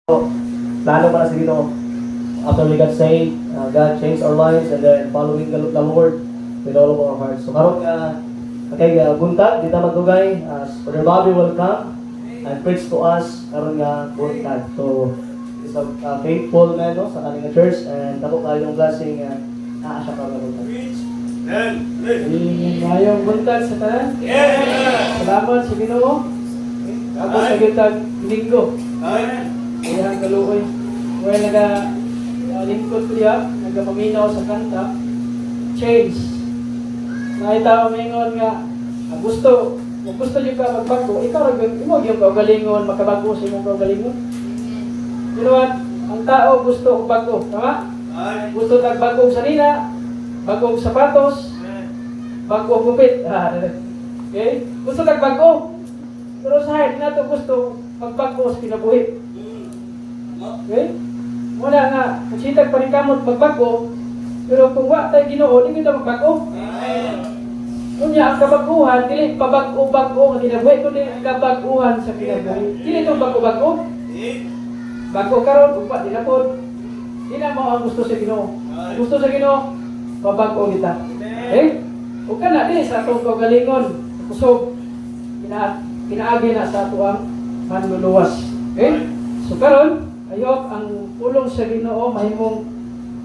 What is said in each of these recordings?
Plano para sa Ginoo. After we got saved, God changed our lives and then following the Lord with all of our hearts. So karon kay buntag kita magdugay, Brother Bobby will come and preach to us karon nga buntag. So is a faithful man no sa kaning church and dako kayo ng blessing naa siya karon buntag. Mayong buntag sa tanan. Salamat sa Ginoo. Ako sa gitag linggo. Iyang kaluoy. Kaya lingkod ko diya, nagapaminaw sa kanta. Change. Nakita ko mingon nga gusto niyo ka magbago, ikaw imo gyud ka galingon makabago sa imong kaugalingon. You know what? Ang tao gusto og bago, tama? Gusto nagbago sa nina, bagong sapatos, bagong gupit. Okay? Gusto nagbago. Pero sa heart nato gusto magbago sa kinabuhi. Okay? Wala nga, magsitag pa rin kamot magbago, pero kung wa tayo Ginoo, hindi kita magbago. Kunya, ang kabaguhan, dili pabago-bago ang kinabuhi, kundi ang kabaguhan sa kinabuhi. Dili itong bago-bago. Bago karon ugpa, di na po. Di na mo ang gusto sa Ginoo. Gusto sa Ginoo, pabago kita. Okay? Huwag ka na din sa itong kagalingon, kusog, pinaagi na sa ito ang manluluwas. Okay? So karon, ayok ang pulong sa Ginoo mahimong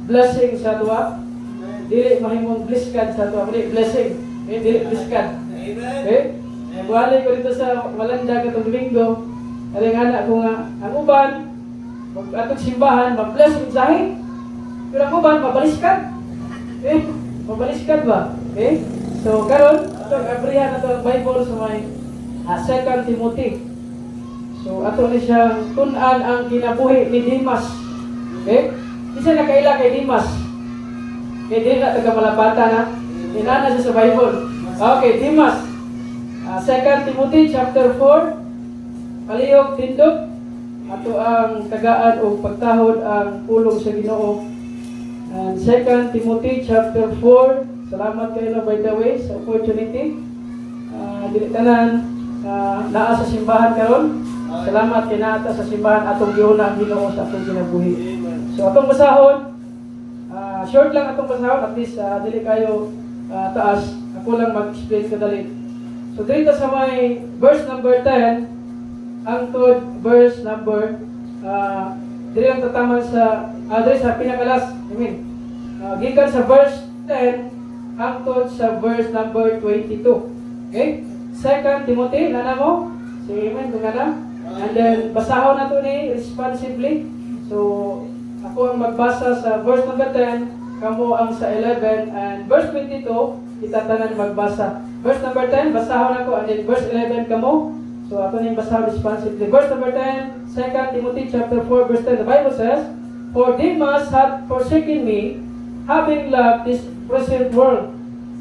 blessing sa tuwa. Dili mahimong bliskan sa tuwa, kundi blessing. Okay, dili bliskan. Okay? Nagwalay ko dito sa Malanda katong Domingo. Aling anak ko nga ang uban atong simbahan mag-bless yung sahi. Pero ang uban mabaliskan. Okay? Mabaliskan ba? Okay? So karon, atong abrihan nato ang Bible sa may 2 Timothy. So ato ni siyang tun-an ang kinabuhi ni Dimas. Okay? Isa nakaila kay Dimas. Kay di na taga Malapatan na. Inana siya sa Bible. Okay, Dimas. 2 Timothy chapter 4. Palihog tindog. Ato ang tagaan o pagtahod ang pulong sa Ginoo. And 2 Timothy chapter 4. Salamat kayo na by the way sa opportunity. Dili tanan naa sa simbahan karon. Salamat kay naata sa simbahan atong giuna ang Ginoo sa atong kinabuhi. So atong basahon, short lang atong basahon, at least dili kayo taas. Ako lang mag-explain kadali. So dito sa may verse number 10 ang tod verse number dili ang tataman sa dili sa pinakalas. I mean, gikan sa verse 10 ang tod sa verse number 22. Okay? 2 Timothy, nana mo? Si Amen, nana? And then, basahon na ito ni responsibly. So, ako ang magbasa sa verse number 10, kamo ang sa 11, and verse 22, itatanan magbasa. Verse number 10, basahon ako, and then verse 11 kamo. So, ako na yung basahon responsibly. Verse number 10, 2 Timothy chapter 4, verse 10, the Bible says, For Demas hath forsaken me, having loved this present world,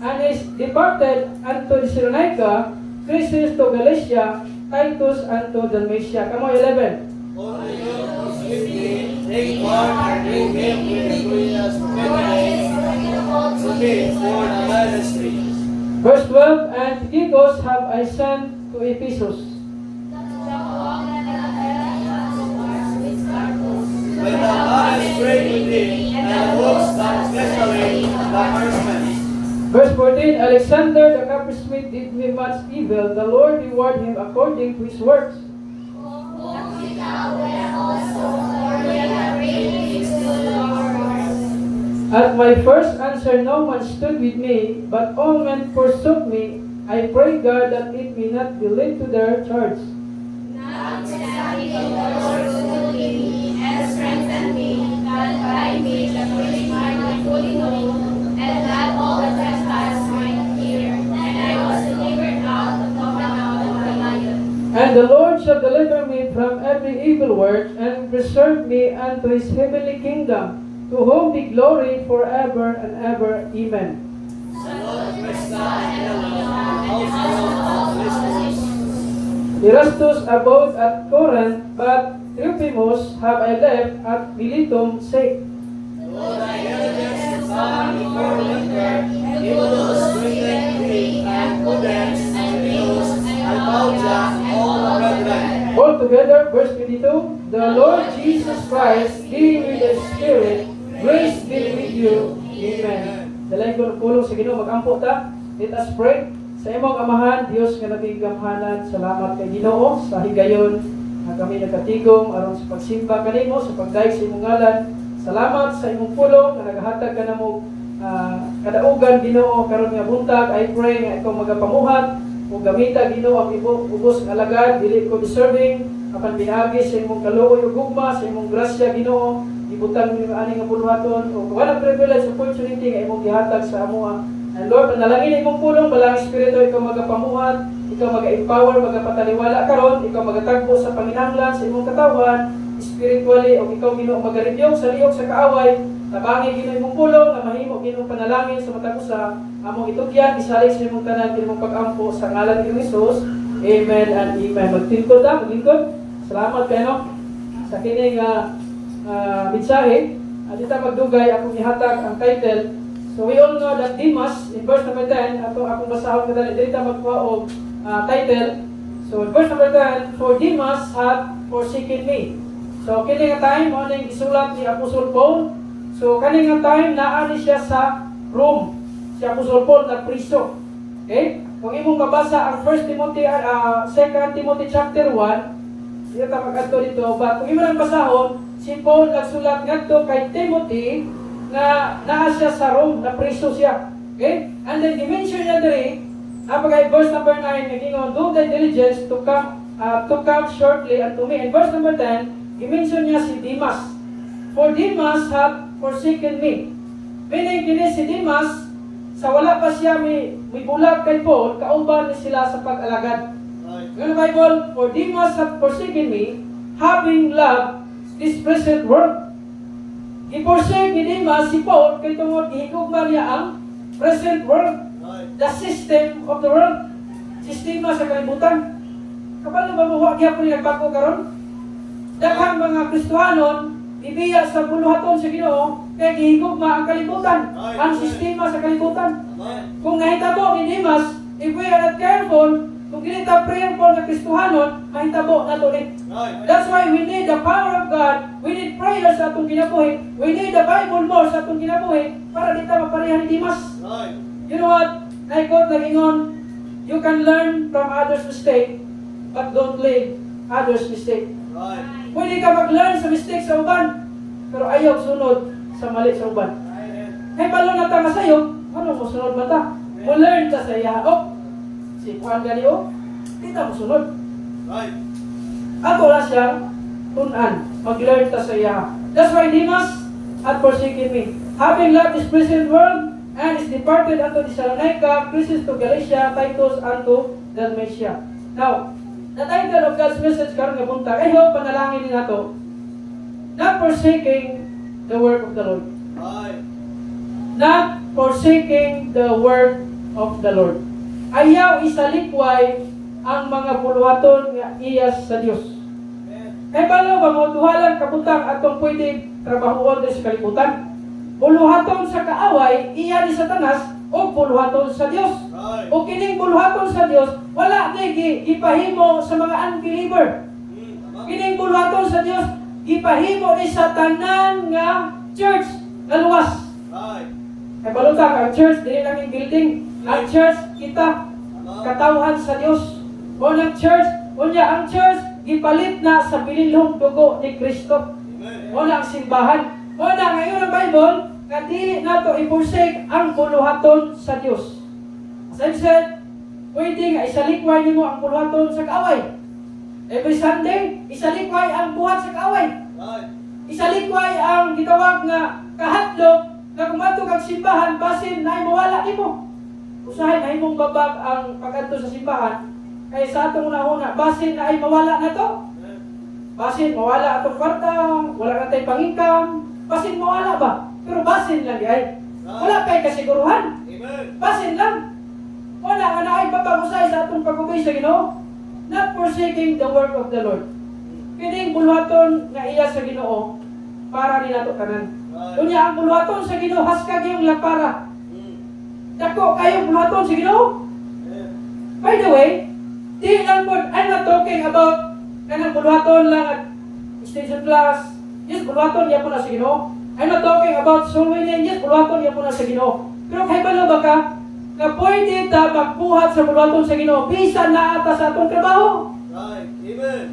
and is departed unto Thessalonica, Crescens to Galatia, Titus unto Dalmatia. Come on, 11. Take part and bring him with the glorious for the ministry. Verse 12, And Tychicus have I sent to Ephesus. When the eyes pray with thee, and works not especially the firstman. Verse 14, Alexander the coppersmith did me much evil. The Lord reward him according to his works. At my first answer no one stood with me, but all men forsook me. I pray God that it may not be laid to their charge. Notwithstanding, the Lord will give me and strengthen me, that I may the fully mind my fully know, and that all the trespass might hear. And I was delivered out of the mouth of the lion. And the Lord shall deliver me from every evil work, and preserve me unto his heavenly kingdom, to whom be glory forever and ever. Amen. Erastus abode at Corinth, but Trophimus have I left at Miletum sake. Though thy diligence is gone before winter, Eulus bringeth thee, and Pudens, and Eulus, and Pauja, all the brethren. All together, verse 22. the Lord Jesus Christ be with the Spirit. Grace be with you. Amen. Dalayan ko ng pulong sa Ginoo, mag-ampo ta. Let us pray. Sa imong amahan, Dios nga naging gamhanan, salamat kay Ginoo sa higayon na kami nagkatigong aron sa pagsimba kanimo sa pagdayeg sa imong ngalan. Salamat sa imong pulong nga nagahatag ka namo kadaugan Ginoo karon nga buntag. I pray nga ikaw magapamuhat o gamita Ginoo ang ubos nga alagad, dili ko deserving apan binagi sa imong kaluoy ug gugma sa imong grasya Ginoo. Ibutang ni ani nga buluhaton o wala privilege opportunity nga imong gihatag sa amoa. And Lord, panalangin imong pulong balang espiritu ikaw magapamuhat, ikaw maga-empower, magapataliwala karon, ikaw magatagbo sa panginahanglan sa imong katawan spiritually o ikaw Ginoo magarebyong sa lihok sa kaaway. Tabangi Ginoo imong pulong nga mahimo Ginoo panalangin sa matag usa among itugyan isalig sa imong tanan imong pag-ampo sa ngalan ni Jesus. Amen and amen. Magtingkod ta, magtingkod. Salamat kayo sa kini nga mensahe. Dita magdugay akong ihatag ang title. So we all know that Demas in verse number 10 akong basahon kadali dito magkuha og title. So in verse number 10, for Demas hath forsaken me. So kini nga time mo ning gisulat ni Apostle Paul. So kani nga time naa ni siya sa Rome. Si Apostle Paul na priso. Okay? Kung imong mabasa ang 1 Timothy 2 Timothy chapter 1, dito ta mag-adto dito, but kung imong basahon, si Paul nagsulat ngadto kay Timothy na naa siya sa Rome, na priso siya. Okay? And then dimension niya diri, napagay verse number 9, nagingon, do thy diligence to come shortly unto me. And verse number 10, dimension niya si Demas. For Demas hath forsaken me. Meaning kini si Demas, sa wala pa siya may bulag kay Paul, kauban ni sila sa pag-alagad. Yung Bible, for Demas hath forsaken me, having loved this present world. I-forsake ni Demas si Paul kay tungod ihigugma niya ang present world, the system of the world, sistema sa kalibutan. Kapag nababuha gyapon ni nagbago karon, daghang mga Kristohanon ibiya sa buluhaton sa Ginoo kay gihigugma ang kalibutan, ang sistema sa kalibutan. Kung nahitabo ni Demas, if we are not careful, kung ginita prayerful na Kristohanon, mahitabo na to ni. That's why we need the power of God. We need prayers sa atong kinabuhi. We need the Bible more sa atong kinabuhi para di ta mapareha ni Demas. You know what? Naikot nagingon, you can learn from others' mistake, but don't live others' mistake. Pwede ka mag-learn sa mistake sa uban, pero ayaw sunod sa mali sa uban. Hey, balo na ta masayo, ano mo sunod ba ta? Mo learn ta sa iya. Oh, si Juan Galio, di ta mo sunod. Ako lang siya, tunan, mag-learn ta sa iya. That's why Demas hath forsaken me, having loved this present world, and is departed unto Thessalonica, Crescens to Galatia, Titus unto Dalmatia. Now, the title of God's message karon nga buntag, I hope panalangin ni nato, not forsaking the word of the Lord. Not forsaking the word of the Lord. Ayaw isalikway ang mga buluhaton nga iyas sa Dios. Kay balo ba mo duhalan kabutang atong pwede trabahoon sa kalibutan? Buluhaton sa kaaway iya ni Satanas o buluhaton sa Dios. O kining buluhaton sa Dios wala di gipahimo sa mga unbeliever. Kining buluhaton sa Dios gipahimo ni sa tanan nga church nga luwas. Kay balutang ang church dili lang yung building. Ang church kita katawhan sa Dios. O ng church, unya ang church gipalit na sa bililhong dugo ni Kristo. O na ang simbahan. O na ngayon ang Bible nga dili nato i-forsake ang buluhaton sa Dios. As I've said, pwede nga isalikway nimo ang buluhaton sa kaaway. Every Sunday, isalikway ang buhat sa kaaway. Isalikway ang gitawag nga kahadlok na kumato kag simbahan basin na mawala nimo. Usahay na imong babag ang pag-adto sa simbahan kay sa atong una basin na ay mawala na to. Basin mawala atong kwarta, wala na tay pangingkam, basin mawala ba? Pero basin lang di ay. Wala kay kasiguruhan. Basin lang. Wala nga na ay babag-usay sa atong pag-obey sa Ginoo. Not forsaking the word of the Lord. Kining buluhaton nga iya sa Ginoo para ni nato tanan. Unya ang buluhaton sa Ginoo haskag yung lapara. Dako kayo buluhaton sa Ginoo. By the way, di lang po, I'm not talking about kanang buluhaton lang at station class, yes, bulwaton niya po na sa Ginoo. I'm not talking about soul winning, yes, bulwaton niya po na sa Ginoo. Pero kay balo ba ka, na pwede ta magbuhat sa bulwaton sa Ginoo, bisan na ata sa atong trabaho. Right. Amen.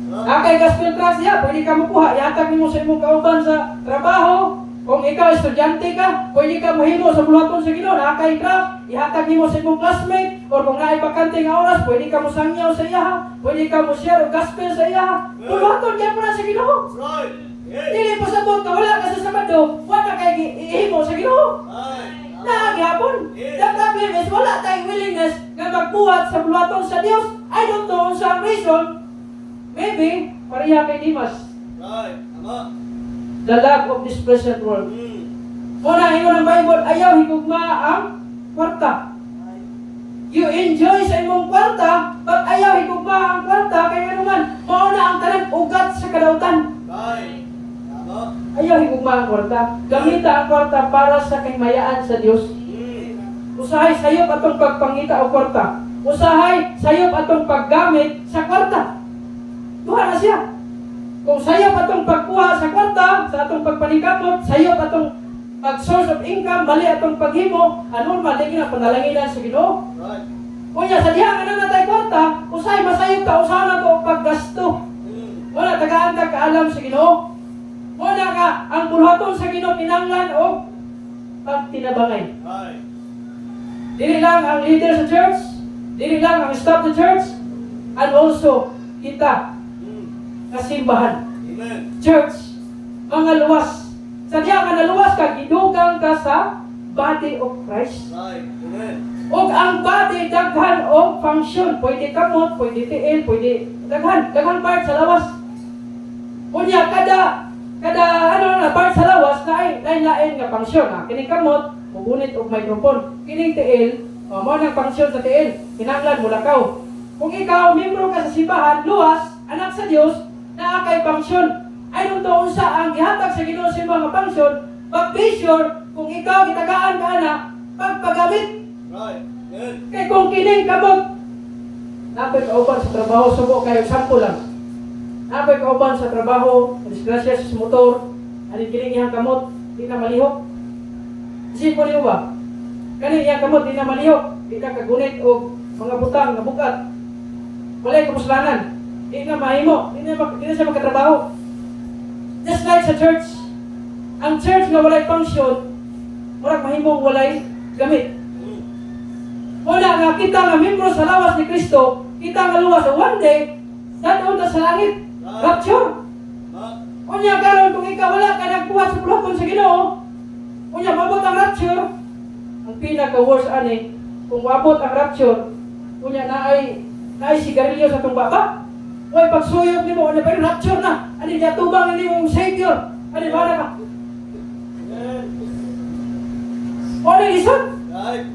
Akay gospel class niya, pwede ka makuha, ihatag mo sa imong kauban sa trabaho. Kung ikaw estudyante ka, pwede ka mahimo sa bulwaton sa Ginoo, akay craft, ihatag mo sa imong classmate, or kung naay bakante nga oras, pwede ka mo sangyaw sa iya, pwede ka mo share og gospel sa iya. Bulwaton niya po na sa Ginoo. Right. Yes. Dili pa sa ka wala ka sa Sabado, wala kay ihimo sa Ginoo. Right. Naghapon. The problem is wala tayong willingness nga magbuhat sa bulwaton sa Dios. I don't know sa reason. Maybe pareha kay Dimas. Right. Tama. The love of this present world. Una, ingon ang Bible, ayaw higugma ang kwarta. You enjoy sa imong kwarta, but ayaw higugma ang kwarta, kaya naman, mauna ang tanan ugat sa kadautan. Right. Tama. Ayaw higugma ang kwarta. Gamita ang kwarta para sa kahimayaan sa Dios. Usahay sayop atong pagpangita o kwarta. Usahay sayop atong paggamit sa kwarta. Duha na siya. Kung sayop atong pagkuha sa kwarta, sa atong pagpanikapot, sayop atong pag-source of income, mali atong paghimo, anormal, di na panalanginan sa Ginoo. Right. Kunya, sa diha nga na natay kwarta, usahay masayop ka, usahan na to o paggasto. Wala, tagaan-tag kaalam sa Ginoo. Wala nga, ang bulhaton sa Ginoo, pinanglan o pagtinabangay. Right. Dili lang ang leader sa church, dili lang ang staff sa church, and also kita, kasimbahan. Amen. Church, mga luwas. Sa diya nga naluwas ka, gidugang ka sa body of Christ. Right. Amen. O ang body, daghan o function. Pwede kamot, pwede tiil, pwede daghan part sa lawas. Kunya, kada part sa lawas na ay lain-lain nga function. Kining kamot, mugunit og microphone. Kining tiil, mo nang function sa tiil. Kinanglan mo lakaw. Kung ikaw, membro ka sa simbahan, luwas, anak sa Dios, na kay function. I don't know unsa ang gihatag sa Ginoo sa mga function, but be sure kung ikaw gitagaan ka na pagpagamit. Right. Good. Kay kung kining kamot, napay kauban sa trabaho, subo kayo sample lang. Napay kauban sa trabaho, disgrasya sa motor, alin kining iyang kamot, di na malihok. Isip mo niyo ba? Kaning iyang kamot, di na malihok, di ka kagunit o mga butang na bukat. Walay kapuslanan. Di na mahimo, di na siya magkatrabaho. Just like sa church, ang church nga walay function, murag mahimong walay gamit. Wala nga kita nga membro sa lawas ni Kristo, kita nga luwas sa one day, dadun ta sa langit, rapture. Unya karon kung ikaw wala ka nagbuhat sa bulhaton sa Ginoo, unya mabot ang rapture, ang pinaka-worst ani, kung mabot ang rapture, unya naay sigarilyo sa tong baba. Hoy, pagsuyog nimo, ano pero rapture na. Ano niya tubang ni mong Savior? Ano ba ka? O lisod?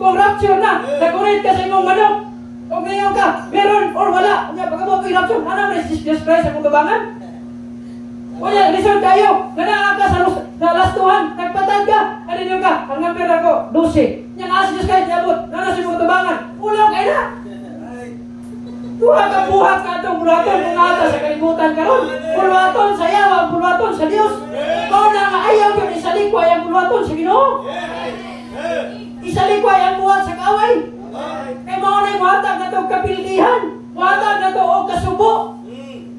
Kung rapture na, nagunit ka sa imong manok. Kung ngayon ka, meron or wala. Kanya pagkabot ko yung rapture, ano na Jesus Christ ang kutubangan? O yan, lisod kayo. Nanaan ka sa lastuhan, nagpatad ka. Ano niyo ka? Ang number ako, 12. Yan, Jesus Christ, nabot. Nana si kutubangan. Ulaw kayo na. Buhat ka itong bulwaton kung ata sa kalibutan karon. Bulwaton sa yawa, bulwaton sa Dios. Kung na nga ayaw yun, isalikway ang bulwaton sa Ginoo. Isalikway ang buhat sa kaway. Kaya mga na yung buhatag na itong kapildihan. Buhatag na ito o kasubo.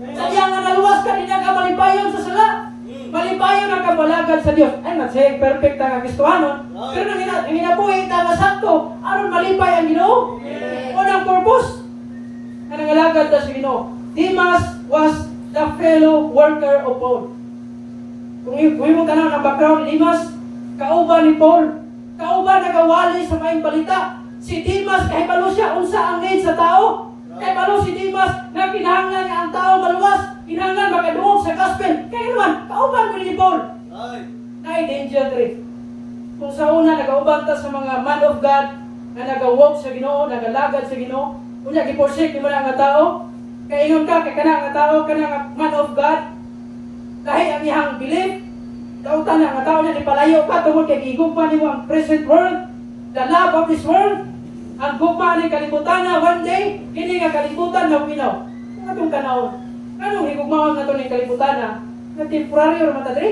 Sa diyan nga naluwas ka, di na ka malipayon sa sala. Malipayon ang kabalagad sa Dios. I'm not saying perfect ang Kristohanon. Pero nang hinabuhi ka nga sakto, aron malipay ang Ginoo. Unang purpose. Nangalagad na si Ginoo. Demas was the fellow worker of Paul. Kung mo ka na ng background ni Demas, kauban ni Paul. Kauban nagawali sa maing balita. Si Demas, kahibalo siya, unsa ang need sa tao. Kahibalo si Demas, na kinahanglan nga ang tao maluwas. Kinahanglan makaduog sa gospel. Kaya naman, kauban ko ni Paul. Ay, danger trip. Kung sa una, nagauban ta sa mga man of God, na nagawalk sa Ginoo, nagalagad sa Ginoo, kunya giporsik ni mo nga tao, kaya ingon ka, kaya kana nga tao, kana nga man of God, dahil ang iyang belief, kautan na nga tao niya, di palayo ka, tungkol kay gigugma ni mo ang present world, the love of this world, ang gugma ni kalibutan na one day, hindi nga kalibutan na uminaw. Ang atong kanawon. Anong higugmaon na to ng kalibutan na temporaryo naman ta diri?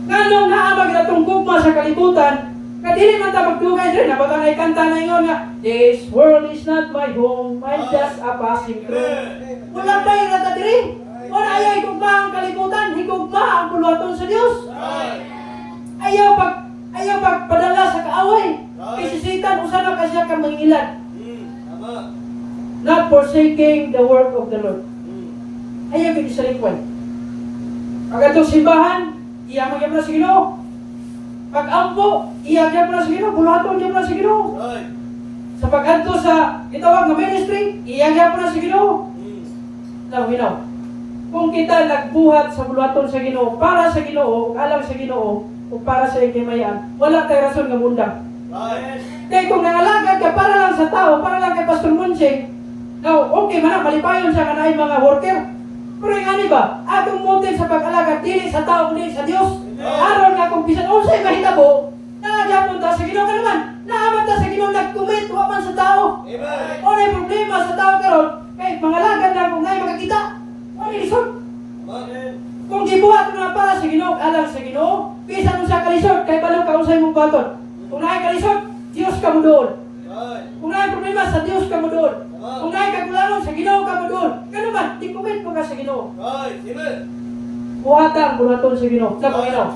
Nganong naamag na itong gugma sa kalibutan, na dili man ta magdugay diri, nabata na ikanta na ingon nga, this world is not my home, I'm just a passing through. Wala tayo na ta diri. Wala ayaw higugma ang kalibutan, higugma ang buluhaton sa Dios. Ayaw pagpadala sa kaaway. Isisitan usa na kasi ka mangilan. Not forsaking the work of the Lord. Ayaw bigyan sa likwan. Pag simbahan, iya magyam na sa Ginoo. Pag-ampo, iya magyam na sa Ginoo, buluhaton magyam na sa Ginoo. Sa pag-adto sa itawag nga ministry, iya magyam na sa Ginoo. Now, kung kita nagbuhat sa buluhaton sa Ginoo, para sa Ginoo, alam sa Ginoo, o para sa ikimayan, wala tayo rason nga mundang. Kaya kung nangalagad ka para lang sa tao, para lang kay Pastor Munching, now, okay man, malipayon siya ka na mga worker. Pero yung ano ba, atong motive sa pag-alagad, dili sa tao, dili sa Diyos. Aron nga kung bisan unsay mahitabo, nagapon ta sa Ginoo ka naman. Naaman ta sa Ginoo, nag-commit, wapan sa tao. O na yung problema sa tao karon, kay mangalagad lang kung ngayon makakita. O na lisod. Kung gibuhat mo na para sa Ginoo, alang sa Ginoo, bisan mo sa kalisod, kay balo ka unsay mong baton. Kung naay kalisod, Diyos ka mo doon. Kung naay problema, sa Diyos ka mo doon. Kung naay kagulangon, sa Ginoo ka mo doon. Ganun man, di-commit mo ka sa Ginoo. Buhatan, buhaton sa Ginoo. Sa Panginoon.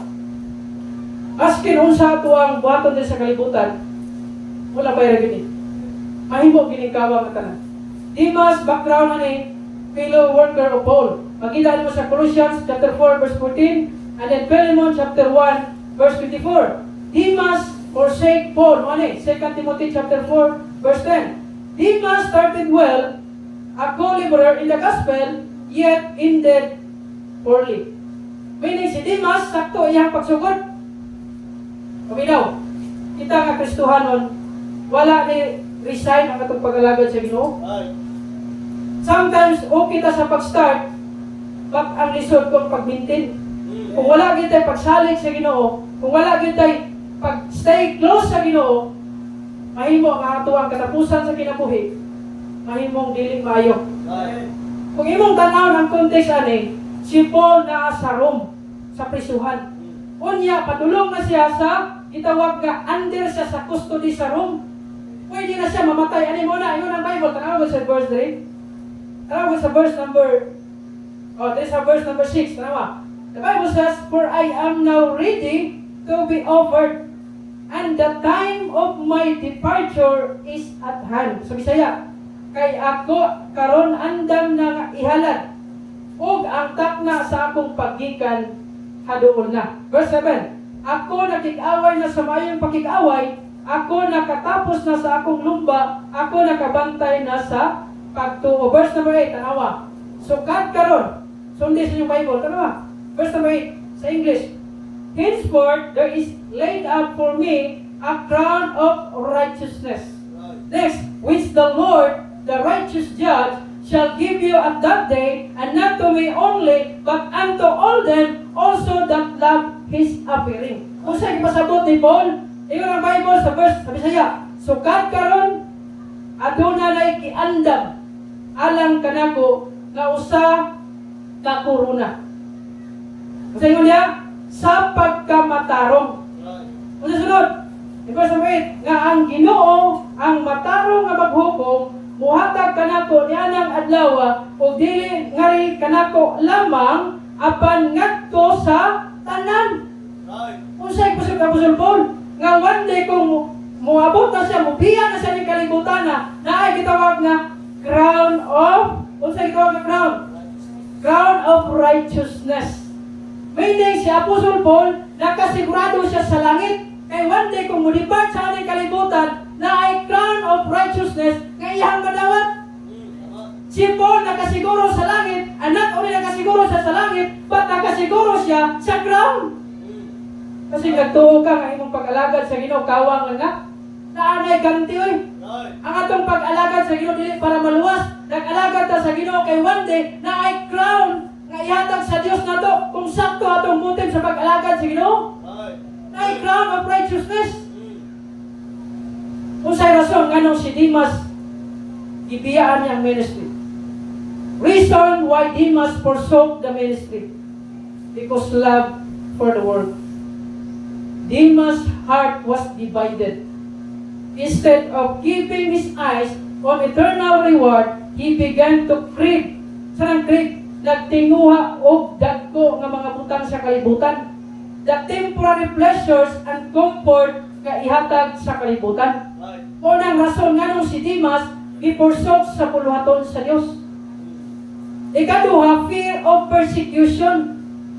Askin unsa ato ang buhaton din sa kalibutan, wala bayra gini. Mahimo gini kawang tanan. Dimas background ani fellow worker of Paul. Makita mo sa Colossians chapter 4 verse 14 and then Philemon chapter 1 verse 24. Dimas forsake Paul. Ano 2 Timothy chapter 4 verse 10. Dimas started well, a co-laborer in the gospel, yet ended poorly. Meaning si Dimas, sakto iyang pagsugod. Paminaw, kita nga Kristohanon, wala ni resign ang atong pag-alagad sa Ginoo. Sometimes, okay ta sa pag-start, pag ang lisod kung pag-maintain. Kung wala gyud tay pagsalig sa Ginoo, kung wala gyud tay pag-stay close sa Ginoo, mahimo ang ato ang katapusan sa kinabuhi, mahimong dili maayo. Kung imong tan-aw ang context ani, si Paul na sa Rome, sa prisuhan. Unya, padulong na siya sa itawag nga under siya sa custody sa Rome. Pwede na siya mamatay. Ano mo na? Ayun ang Bible. Tanaw mo sa verse 3. Tanaw mo sa verse number this is verse number 6. Tanaw. The Bible says, for I am now ready to be offered, and the time of my departure is at hand. So, Bisaya, kay ako karon andam na ihalad, ug ang takna sa akong paggikan haduol na. Verse 7. Ako nakik-away na sa mayong pakik-away, ako nakatapos na sa akong lumba, ako nakabantay na sa pagtuo. Verse number 8, tanawa. Sukat karon. Sundi sa inyong Bible, tanawa. Verse number 8, sa English. Henceforth, there is laid up for me a crown of righteousness. Next, which the Lord, the righteous judge, shall give you at that day, and not to me only, but unto all them also that love His appearing. Kung sa'yo pasabot ni Paul, ingon ang Bible sa verse, sabi saya, sukat karon, aduna na'y kiandam, alang kanako, nga usa ka kuruna. Kung sa'yo niya, sa pagkamatarong. Kung sa sunod, in verse 8, nga ang Ginoo, ang matarong nga maghukom, muhatag kanako nianang adlaw o dili ngari kanako lamang apan ngadto sa tanan. Unsay pasig Paul nga one day kung moabot na siya, mubiya na siya ni kalibutan na ay gitawag nga crown of unsay gitawag nga crown of righteousness. Meaning si Apostle Paul nakasigurado siya sa langit kay one day kung mulipad sa aning kalibutan na ay crown of righteousness nga iyang madawat. Si Paul nakasiguro sa langit, and not only nakasiguro siya sa langit, but nakasiguro siya sa crown. Kasi nagtuo ka nga imong pag-alagad sa Ginoo, kawang nga. Naanay ganti oy. Ang atong pag-alagad sa Ginoo dili para maluwas. Nag-alagad ta sa Ginoo kay one day na ay crown nga ihatag sa Dios nato kung sakto atong motive sa pag-alagad sa Ginoo. Na ay crown of righteousness. Kung sa'y rason, nganong si Dimas, gibiyaan niyang ministry. reason why Demas forsook the ministry, because love for the world. Demas' heart was divided. Instead of keeping his eyes on eternal reward, he began to crave. Sarang crave? Nagtinguha og dagko nga mga butang sa kalibutan. The temporary pleasures and comfort nga ihatag sa kalibutan. Unang rason nga nung si Demas giporsok sa puluhaton sa Dios. Ikaduha, fear of persecution.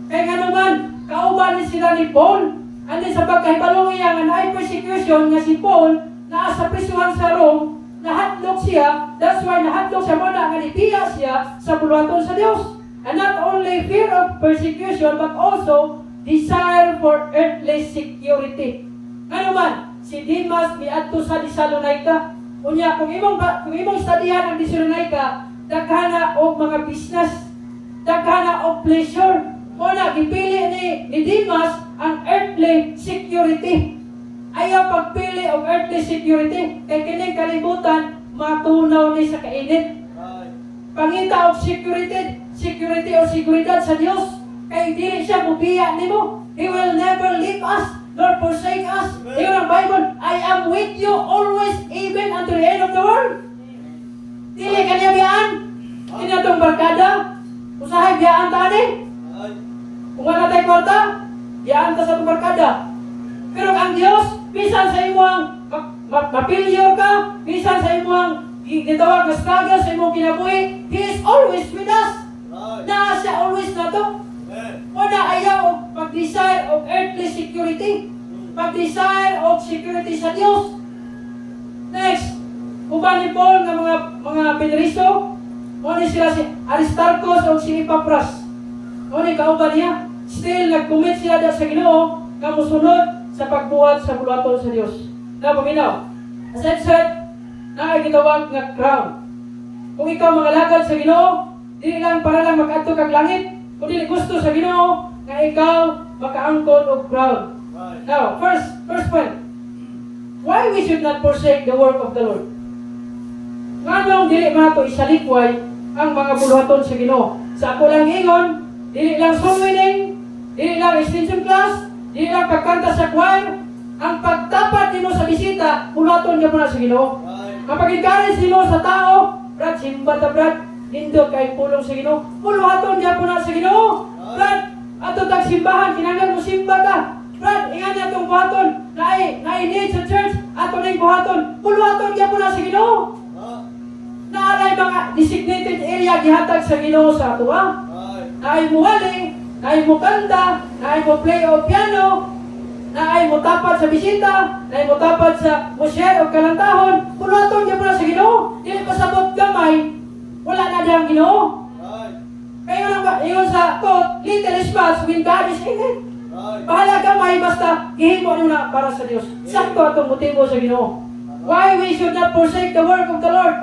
Kaya nga naman, kauban ni sila ni Paul. Andin sa pagkahibalong iya nga naay persecution nga si Paul naa sa prisuhan sa Rome, nahatlok siya, that's why nahatlok siya muna nga nipiya siya sa puluhaton sa Dios. And not only fear of persecution, but also desire for earthly security. Ano man, si Demas miadto sa Thessalonica. Unya, kung imong studihan ang Thessalonica, daghana og mga business, daghana og pleasure. Una, gipili ni Demas ang earthly security. Ayaw pagpili og earthly security. Kay kining kalibutan, matunaw ni sa kainit. Pangita og security o seguridad sa Dios. Kay dili siya mubiya nimo. He will never leave us nor forsake us. Iyon ang Bible, I am with you always, even unto the end of the world. Dili kanya biyaan. Hindi na itong barkada. Usahay biyaan tani. Kung wala tayo kwarta, biyaan ta sa itong barkada. Pero ang Diyos, bisan sa imong mapilyo ka, bisan sa imong gitawag na struggle sa imong kinabuhi, He is always with us. Naa siya always na to. Wala ayaw o pag-desire of earthly security. Pag-desire of security sa Diyos. Next, uban ni Paul ng mga pinriso, o sila si Aristarchus o si Epaphras. O kauban niya, still nag-commit sila sa Ginoo, kamusunod sa pagbuhat sa puluhaton sa Diyos. Na paminaw, as I've said, nakikitawag nga crown. Kung ikaw mangalagad sa Ginoo, di lang para lang mag-adto kag langit, kung di gusto sa Ginoo, nga ikaw makaangkon og crown. Now, first point, why we should not forsake the work of the Lord? Nganong dili mato isalikway ang mga puluhaton sa Ginoo? Sa ako lang ingon, dili lang soul winning, dili lang extension class, dili lang pagkanta sa choir, ang pagtapat nimo sa bisita, puluhaton ka muna sa Ginoo. Kapag encourage nimo sa tao, brad, simba ta brad, nindot kay pulong sa Ginoo, puluhaton ka muna sa Ginoo. Brad, ato tag simbahan, kinahanglan mo simba ka. Brad, ingan niya itong buhaton, na-need sa church, ato na yung buhaton, puluhaton ka muna sa Ginoo. Naalay mga designated area gihatag sa Ginoo sa ato, ha? Naay mo haling, naay mo kanta, naay mo play o piano, naay mo tapat sa bisita, naay mo tapat sa share o kalantahon, puluhaton ka muna sa Ginoo. Dili pasabot gamay, wala na diyang Ginoo. Kaya lang ba, iyon sa quote, little is much when God is in it. Bahala gamay, basta ihimo nyo na para sa Diyos. Sakto atong motibo sa Ginoo. Why we should not forsake the work of the Lord?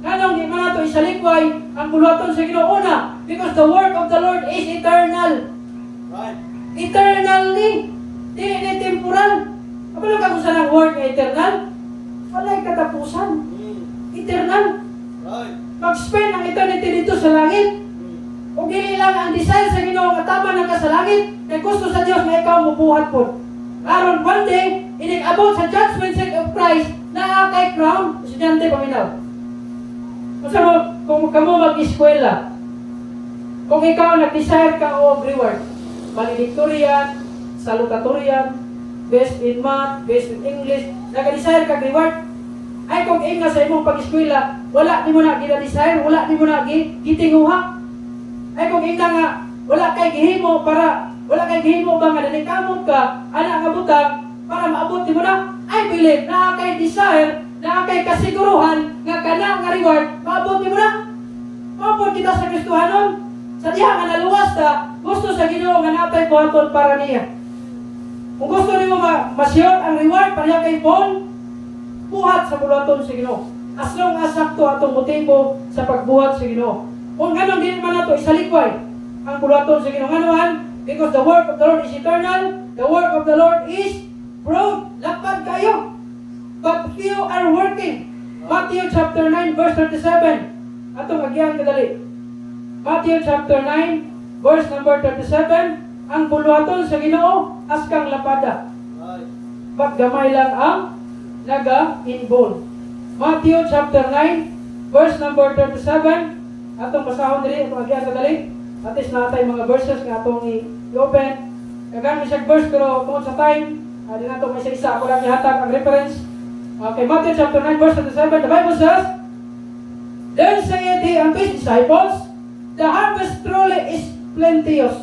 Kanong di man nato isalikway ang puluhaton sa Ginoo? Una, because the work of the Lord is eternal. Eternal ni. Dili ni temporal. Kapag ka kung saan ang word na eternal, wala'y katapusan. Eternal. Mag-spend ang eternity dito sa langit. Kung dili lang ang desire sa Ginoo nga tama ng kasalangit, kay gusto sa Dios na ikaw mubuhat po. Aron one day, inig-abot sa judgment seat of Christ, na kay crown, estudyante paminaw. Kung kamo mag-eskwela, kung ikaw nag-desire ka o reward, valedictorian, salutatorian, best in math, best in English, nag-desire ka reward, ay kung inga sa imong pag-eskwela, wala ni mo na gina-desire, wala ni mo na gitinguha. Ay kung ina nga, wala kay gihimo ba nga nanikamot ka, anak nga butang, para maabot mo na, I believe, na kay desire, na kay kasiguruhan, nga kana nga reward, maabot mo na. Maabot kita sa Kristohanon. Sa diha nga naluwas ta, gusto sa Ginoo nga natay buhaton para niya. Kung gusto nimo ma-sure ang reward para kay Paul, buhat sa puluhaton sa Ginoo. As long as sakto atong motibo sa pagbuhat sa Ginoo. Kung ganun din man nato isalikway ang puluhaton sa Ginoo. Nganuhan, because the work of the Lord is eternal, the work of the Lord is broad. Lapad kayo. But few are working. Matthew chapter 9 verse 37. Atong agyan kadali. Matthew chapter 9, verse number 37, ang buluhaton sa Ginoo as kang lapada. But gamay lang ang naga-involve. Matthew chapter 9, verse number 37, atong basahon diri, atong agyan kadali. At least natay mga verses nga atong i-open. Kagan siya verse pero tungod sa time, di nato may isa ako lang ihatag ang reference. Okay, Matthew chapter 9, verse 37, the Bible says, Then saith he unto his disciples, The harvest truly is plenteous,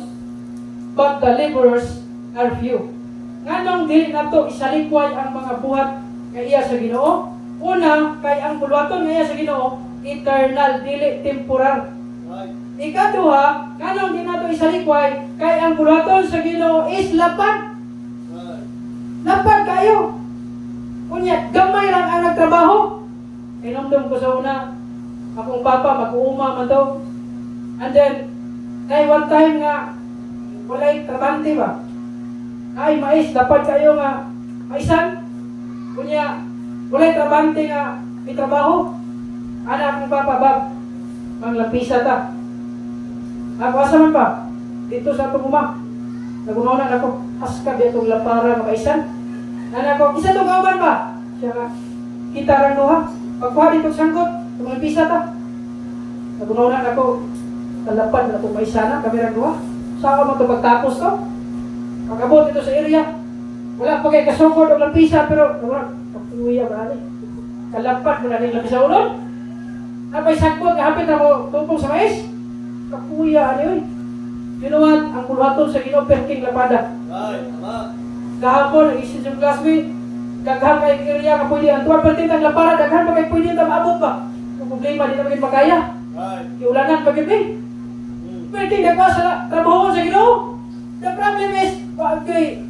but the laborers are few. Nganong dili nato isalikway ang mga buhat kay iya sa Ginoo? Una, kay ang buluhaton nga iya sa Ginoo eternal, dili temporal. Ikaduha, nganong di nato isalikway kay ang buluhaton sa Ginoo is lapad. Lapad kayo. Kunya gamay lang ang nagtrabaho. Inomdom ko sa una, akong papa mag-uuma man daw. And then, kay one time nga, walay trabante ba? Ay, mais, dapat kayo nga, maisan. Kunya, walay trabante nga, may trabaho. Anak akong papa, bab, manglapisa ta. Ako, asa man pa? Dito sa itong uma. Nagunaw ako, aska di itong lapara nga maisan. Anak ko, isa itong kauban ba? Siya nga, kita rang duha. Pagkuha dito sanggot, manglapisa ta. Nagunaw ako, talapad na itong maisana, kami rang duha. Saan mo ito pagtapos to? Pagkabot ito sa area. Wala pa kayo kasungkod o lampisa, pero kapuya ba ali? Kalapad mo na rin lapisa ulon. Napay sakbot, kahapit na mo tumpong sa mais. Kapuya ali oy. You know what? Ang buluhaton sa Ginoo perking lapada. Kahapon, nag-isin yung classmate. Daghan kay area ka pwede. Ang tuwan perting ang lapara, daghan pa kayo pwede ito maabot ba? Kung problema, di na maging makaya. Iulanan pag yun pwede nagpa sa trabaho sa Ginoo. The problem is, wag kay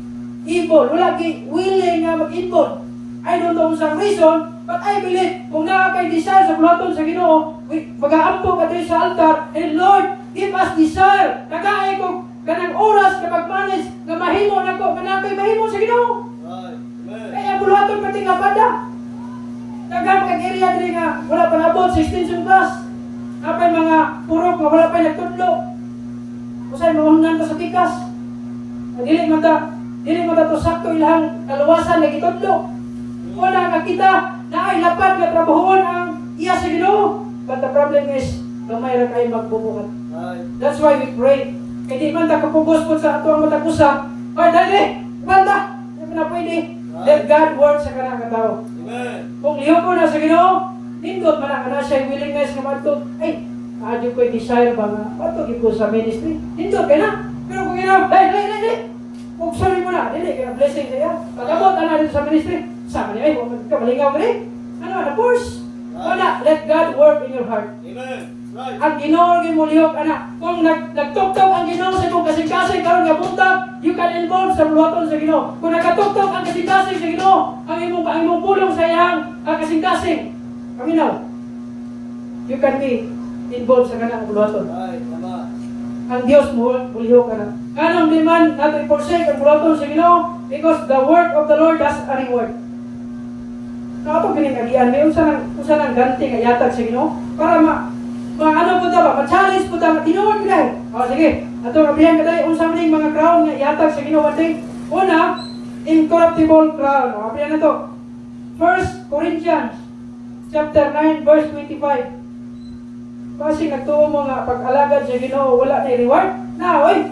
involved. Wala kay willing nga mag-involved. I don't know some reason, but I believe kung naa kay desire sa buluhaton sa Ginoo, mag-aampo ka tayo sa altar, and Lord, give us desire. Nagaay ko ganang oras na pag-manage nga mahimo na ko, manapay mahimo sa Ginoo. Kaya buluhaton pati nga pada. Daghang kag-area diri nga wala pa nabot sa extension class. Napay mga purok nga wala pa nagtudlo. Usay mahunan ka sa tikas. Dili man ta to sakto ilahang kaluwasan na gitudlo. Wala ka kita na ay lapad nga trabahoon ang iya sa Ginoo. But the problem is, gamay ra kayo magbubuhat. That's why we pray. Kaya di man ta kapugos po sa ato ang matag usa. Oy, dali! Banda! Di na pwede. Let God work sa kanang katao. Kung liho ko na sa Ginoo, nindot man na siya willingness nga madto. Ay, adyo ko'y desire ba nga, pato ko sa ministry. Nindot ka na. Pero kung ina, dali! Kung sorry mo na, dili, kaya blessing siya. Pag-abot na dito sa ministry, sama niya, ay, kamalingaw ka rin. Ano, force? Wala, let God work in your heart. Right. Ang Ginoo mo lihok, anak. Kung nagtuktok ang Ginoo sa imong kasing-kasing karon nga buntag, you can involve sa buluhaton sa Ginoo. Kung nagtuktok ang kasing-kasing sa Ginoo, ang imong pulong sa iyang kasing-kasing, paminaw, you can be involved sa kanang buluhaton. Ang Dios mo lihok ka na. Anong di man nato i-forsake ang buluhaton sa Ginoo, because the work of the Lord has a reward. Nato ginagagian may unsa nang ganti nga yatag sa Ginoo para ano po ba? Ma-challenge po ta, tinuod ko dahil. O sige, atong abihan ka dahil, unsa maning mga crown nga yatag sa Ginoo ating. Una, incorruptible crown. O abihan na to. 1 Corinthians chapter 9 verse 25. Kasi nagtuo mo nga pag-alagad sa Ginoo wala na reward. Na, oy,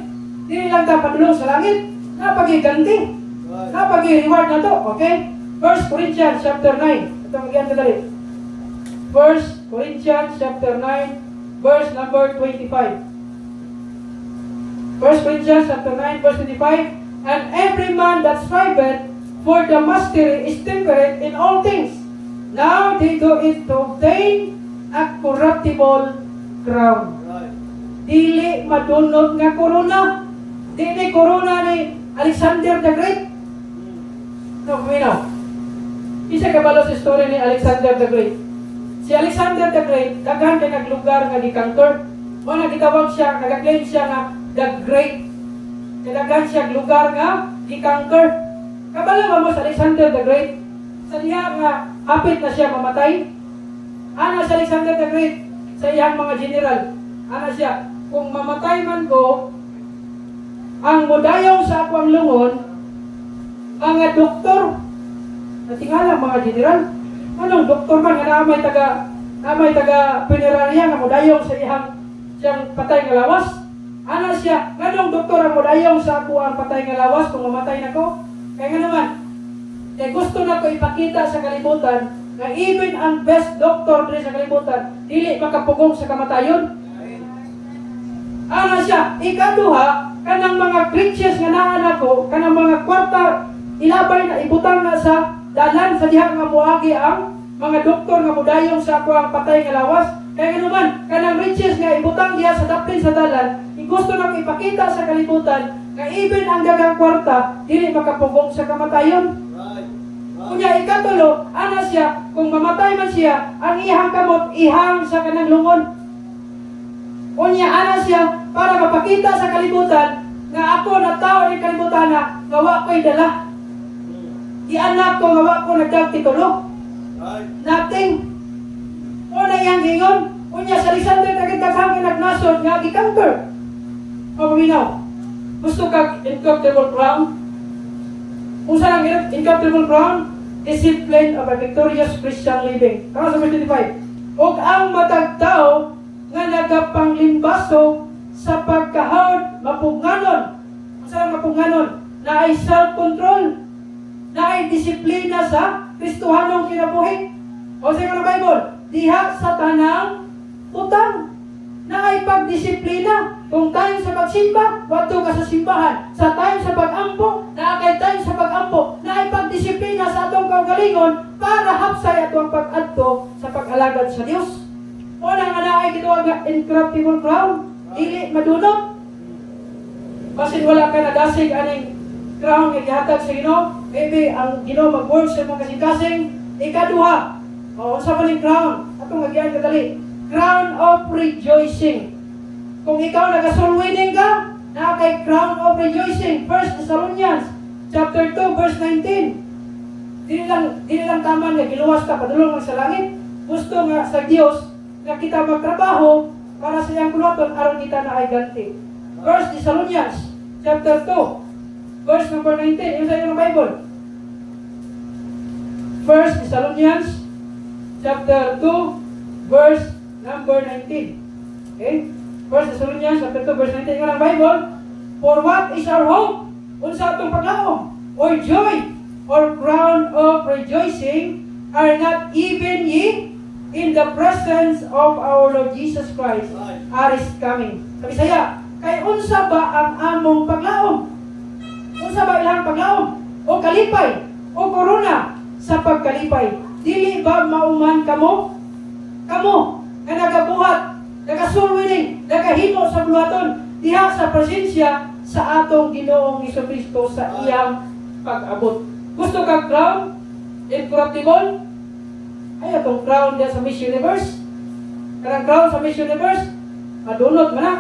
dili lang ta padulong sa langit. Napagi-ganti. Napagi-reward na to. Okay? 1 Corinthians chapter 9. Atong abihan ka dahil. 1 Corinthians chapter 9 verse number 25. 1 Corinthians chapter 9 verse 25. And every man that striveth for the mastery is temperate in all things. Now they do it to obtain a corruptible crown. Dili madunot nga corona. Dili corona ni Alexander the Great. No, no. Isa kabalo sa story ni Alexander the Great. Si Alexander the Great, daghan kay naglugar nga gi-conquer. O nagitawag siya, nag-claim siya nga the Great. Daghan siya lugar nga gi-conquer. Kabalo ba mo sa Alexander the Great? Sa diha nga hapit na siya mamatay. Ana si Alexander the Great sa iyang mga general. Ana siya, kung mamatay man ko, ang modayong sa ako ang lungon, mga doktor, natingala mga general, anong doktor man nga namay taga punerarya nga modayong sa siyang patay nga lawas? Ano siya? Anong doktor ang modayong sa ako ang patay nga lawas kung mamatay na ko? Kaya nga naman, gusto na ko ipakita sa kalibutan na even ang best doctor din sa kalibutan, dili makapugong sa kamatayon. Ano siya? Ikaduha, kanang mga glitches nga naanak ko, kanang mga kwarta, ilabay na ibutang na sa dalan sa diha nga muagi ang mga doktor nga mudayong sa ako ang patay nga lawas. Kaya naman, kanang riches nga ibutang diha sa daplin sa dalan, gusto na ko ipakita sa kalibutan na even ang dagang kwarta, dili makapugong sa kamatayon. Kunya ikatulo, ana siya, kung mamatay man siya, ang ihang kamot, ihang sa kanang lungon. Kunya ana siya, para mapakita sa kalibutan, nga ako na tao ni kalibutan na, gawa ko'y dala. Di anak ko, gawa ko nagdagtitulo. Nothing. Una yang gingon, kunya sa Alexander nagdaghang nagnasod nga gi-counter. Paminaw. Gusto kag incorruptible crown? Kung saan ang incorruptible crown? Discipline of a victorious Christian living. Kaya sa verse 25. Og ang matag tao nga nagapanglimbaso sa pagkahawd mapunganon. Kung saan mapunganon? Na ay self-control. Na ay disiplina sa Kristohanong kinabuhi. O sa Bible, diha sa tanang utang. Na ay pagdisiplina. Kung tayo sa pagsimba, wato ka sa simbahan. Sa tayo sa pag-ampo, naakay tayo sa pag-ampo. Na ay pagdisiplina sa atong kaugalingon para hapsay ato ang pag-adto sa pag-alagad sa Dios. Una nga na ay gitawag nga incorruptible crown. Dili madunot. Basin wala ka nadasig aning crown nga gihatag sa Ginoo. Maybe ang Ginoo mag-work sa mga kasing-kasing. Ikaduha. O sa maning crown. Atong nagyan kadali. Crown of rejoicing. Kung ikaw nag-soul winning ka, na kay crown of rejoicing. 1 Thessalonians chapter 2 verse 19. Dili lang tama nga giluwas ka padulong sa langit. Gusto nga sa Dios nga kita magtrabaho para sa iyang kulaton aron kita na ay ganti. 1 Thessalonians chapter 2 verse number 19. Yung sa iyong Bible. 1 Thessalonians chapter 2 verse number 19. Okay? 1 Thessalonians chapter 2 verse 19. Yung ang Bible. For what is our hope? Unsa atong paglaom? Or joy? Or crown of rejoicing? Are not even ye in the presence of our Lord Jesus Christ is coming. Sabi saya, kay unsa ba ang among paglaom? Unsa ba ilang paglaom? O kalipay? O korona sa pagkalipay? Dili ba mauman kamo? Kamo nga nagabuhat, nagasoul winning, nagahimo sa buluhaton diha sa presensya sa atong Ginoong Hesukristo sa iyang pag-abot. Gusto kag crown? Incorruptible? Ay, atong crown diya sa Miss Universe. Kanang crown sa Miss Universe, madunot man na.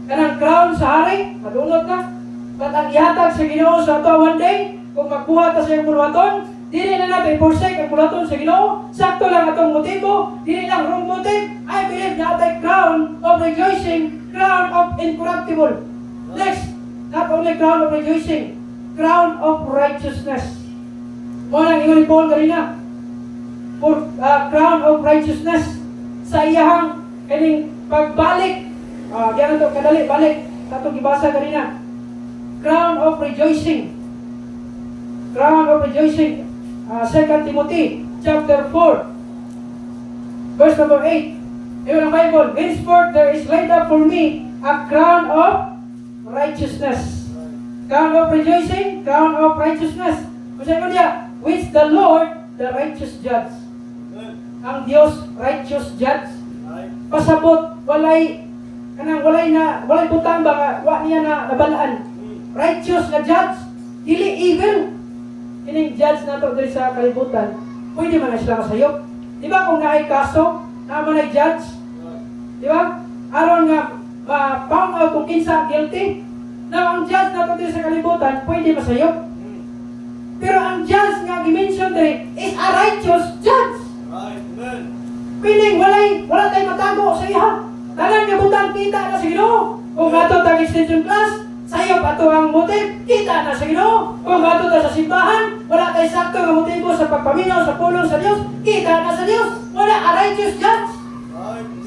Kanang crown sa hari, madunot na. But ang ihatag sa Ginoo sa ato one day, kung magbuhat ta sa iyang buluhaton, dili na natin forsake ang buluhaton sa Ginoo. Sakto lang atong motibo, dili lang wrong motive. I believe na atay crown of rejoicing, crown of incorruptible. Next, not only crown of rejoicing, crown of righteousness. Mo nang ingon ni Paul kanina. For crown of righteousness sa iyahang kaning pagbalik. Diyan to kadali balik katong gibasa kanina. Crown of rejoicing. Crown of rejoicing. 2 Timothy chapter 4 verse number 8. Ayun ang Bible. Henceforth there is laid up for me a crown of righteousness. Crown of rejoicing, crown of righteousness. Kasi ko niya, which the Lord, the righteous judge. Ang Dios, righteous judge. Pasabot, walay butang ba, wa niya na nabalaan. Righteous na judge, dili evil. Kining judge na to diri sa kalibutan, pwede man na sila masayop. Di ba kung naay kaso, naman ay judge? Di ba? Aron nga, found out kung kinsa guilty. Now, ang judge na to diri sa kalibutan, pwede masayop. Pero ang judge nga gimension diri is a righteous judge. Meaning, wala tayong matago sa iya. Tanan nga butang kita na sa Ginoo. Kung ato tag extension class, sayop ato ang motive, kita na sa Ginoo. Kung ato ta sa simbahan, wala tay sakto nga motibo sa pagpaminaw sa pulong sa Dios, kita na sa Dios. Wala a righteous judge.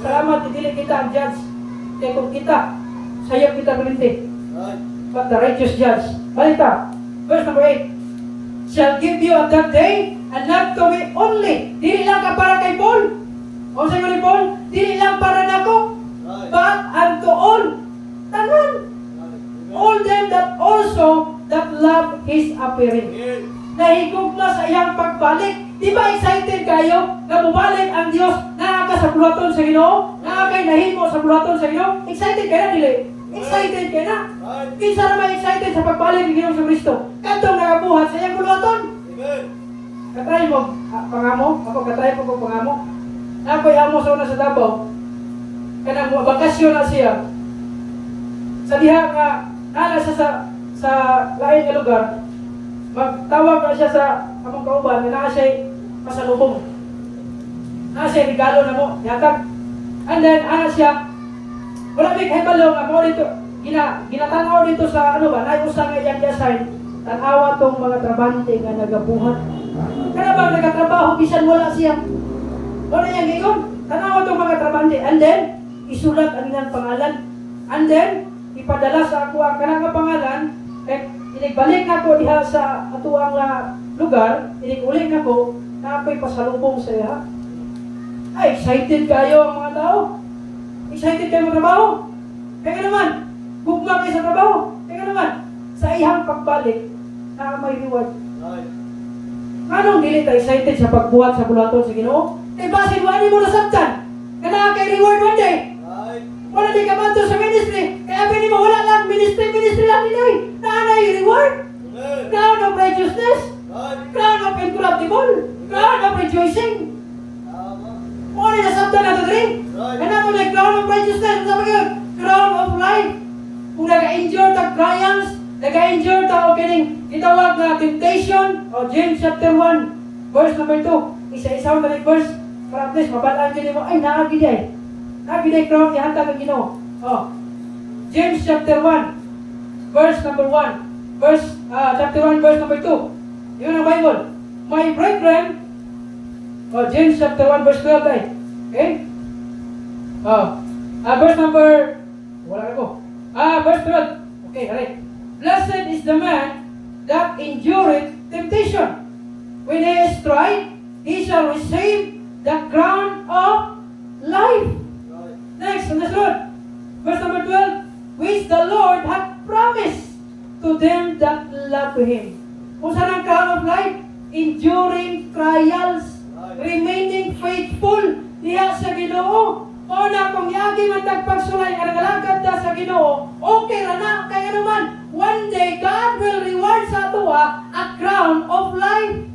Salamat, dili kita ang judge. Kaya kung kita, sayop kita malinti. But the righteous judge, balita, verse number 8, shall give you at that day, and not to me only. Dili lang ka para kay Paul. O sa ni Paul, dili lang para nako, but unto all. Tanan. All them that also that love his appearing. Nahigog na sa iyang pagbalik. Di ba excited kayo na bumalik ang Diyos na ka sa bulaton sa Ginoo? Na kay nahimo sa bulaton sa Ginoo? Excited ka na, dili? Excited ka na? Kinsa naman excited sa pagbalik ng Ginoong Kristo? Kadtong nakabuhat sa iyang bulaton. Katry mo, pangamo? Ako katry po ko pangamo. Ako'y amo sa una sa Davao. Kanang bakasyon na siya. Sa diha nga, nana siya sa lain nga lugar, magtawag na siya sa among kauban na naa siya pasalubong. Naa siya regalo na mo, yatag. And then, ana siya, wala may kahibalo nga mo dito, ginatanaw dito sa ano ba, naiusa nga iyang design, tanawa tong mga trabante nga nagabuhat. Kaya ba nagatrabaho, bisan wala siya. Wala niya ngayon, tanawa tong mga trabante. And then, isulat ang ilang pangalan. And then, ipadala sa ako ang kanang pangalan, inigbalik na ko diha sa atuang lugar, iniguling na ko, na ako'y pasalubong sa iya. Ay, excited kayo ang mga tao. Excited kayo magtrabaho. Kaya naman, gugma kayo sa trabaho. Kaya naman, sa ihang pagbalik, na may reward. Anong dili ta excited sa pagbuhat sa bulaton sa Ginoo? Eh, basin mo, ano mo nasabtan? Kana kay reward one day. Wala di ka banto sa ministry. Kaya pwede mo wala lang ministry lang nila. Naanay reward. Crown of righteousness. Crown of incorruptible. Crown of rejoicing. Ano na sabta na ito rin? Ano mo na crown of righteousness? Ano sabi yun? Crown of life. Kung nag-endure ta trials, nag-endure ta o kining itawag na temptation, o James chapter 1, verse number 2. Isa-isa mo verse para at least mabalaan dyan mo, ay naagi di ay. Nagiday crown ihantag ang Ginoo. Oh. James chapter 1 verse number 1. Chapter 1 verse number 2. Yun ang Bible. My brethren, James chapter 1 verse 12 ay. Okay? Verse number wala ko. Verse 12. Okay, alright. Blessed is the man that endureth temptation. When he is tried, he shall receive the crown of life. Next, on the Lord. Verse number 12. Which the Lord hath promised to them that love Him. Kung saan ang crown of life? Enduring trials. Remaining faithful. Diha sa Ginoo. O na kung yagi man tagpagsulay ang nagalagad na sa Ginoo, okay ra na. Kaya naman, one day God will reward sa tuwa a crown of life.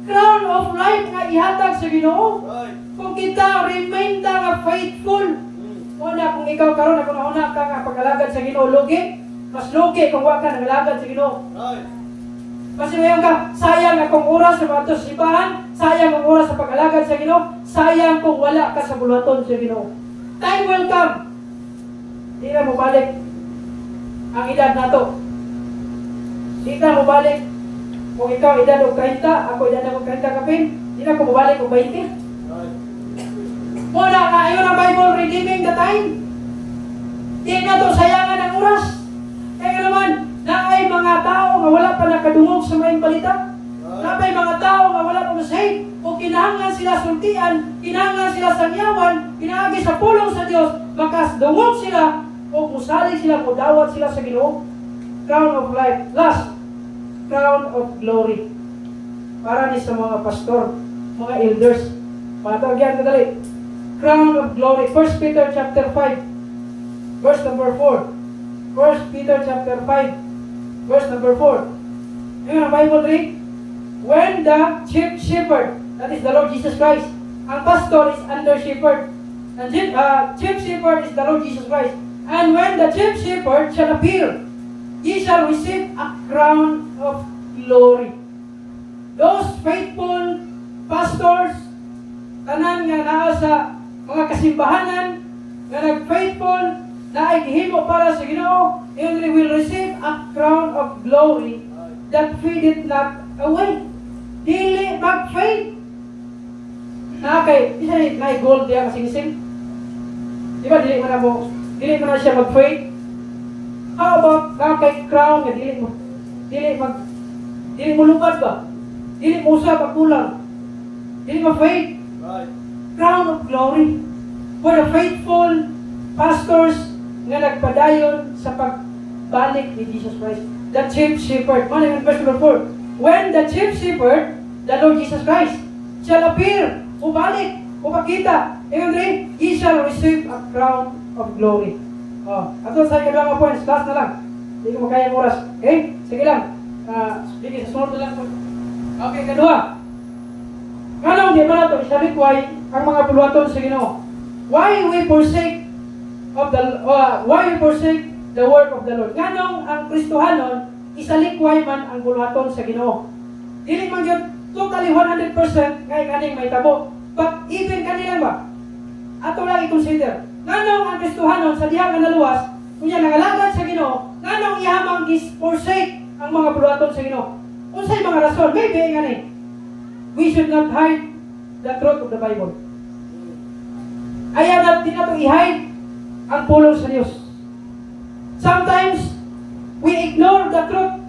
Crown of life nga ihatag sa Ginoo. Kung kita remain ta nga faithful. Una kung ikaw karon ako nauna ka nga pag-alagad sa Ginoo, lugi. Mas lugi kung wa ka nagalagad sa Ginoo. Kasi ngayon ka, sayang akong oras sa mga simbahan, sayang ang oras sa pag-alagad sa Ginoo, sayang kung wala ka sa bulaton sa Ginoo. Time will come. Di na mo balik ang edad nato. Di na mo balik. Kung ikaw edad o 30, ako edad o 30 kapin, di na ko mabalik o 20. Muna nga, ayun ang Bible, redeeming the time. Di na to sayangan ang oras. Kaya naman, na ay mga tao nga wala pa nakadungog sa may balita. Na ay mga tao nga wala pa masahig. O kinahanglan sila sultian, kinahanglan sila sangyawan, kinaagi sa pulong sa Dios, makas dungog sila, o musalig sila, mudawat sila sa Ginoo. Crown of life. Last, crown of glory. Para ni sa mga pastor, mga elders. Matagyan ka dali. Crown of glory. 1 Peter chapter 5, verse number 4. 1 Peter chapter 5, verse number 4. Ngayon ang Bible read, when the chief shepherd, that is the Lord Jesus Christ, ang pastor is under shepherd, and chief shepherd is the Lord Jesus Christ. And when the chief shepherd shall appear, ye shall receive a crown of glory. Those faithful pastors, tanan nga naa sa mga kasimbahanan, nga nag-faithful na ay gihimo para sa Ginoo, and they will receive a crown of glory that fadeth not away. Dili mag-fade. Isa na gold diya kasing-sing. Di ba, dili mo na siya mag-fade. How about kay crown nga dili mo lupad ba? Dili mo usap pagkulang. Dili ma-fade. Crown of glory for the faithful pastors nga nagpadayon sa pagbalik ni Jesus Christ. The chief shepherd. Ano yung verse number 4? When the chief shepherd, the Lord Jesus Christ, shall appear, ubalik, upakita, and he shall receive a crown of glory. Ato sa ikalawang points, last na lang. Hindi ko makaya ang oras. Okay? Sige lang. Sige, sa sunod na lang. Okay, kadua. Anong di ba na ito? Isalikway ang mga puluhaton sa Ginoo. Why we forsake the word of the Lord? Nganong ang Kristohanon isalikway man ang puluhaton sa Ginoo? Dili man yun totally 100% kay kaning may tabo. But even kanilang ba? Ato lang i-consider. Nganong ang Kristohanon sa diha nga naluwas, kunya nangalagad sa Ginoo, nganong ihamang forsake ang mga puluhaton sa Ginoo? Unsay mga rason? Maybe ngani. We should not hide the truth of the Bible. Ayaw natin na i-hide ang pulong sa Diyos. Sometimes, we ignore the truth.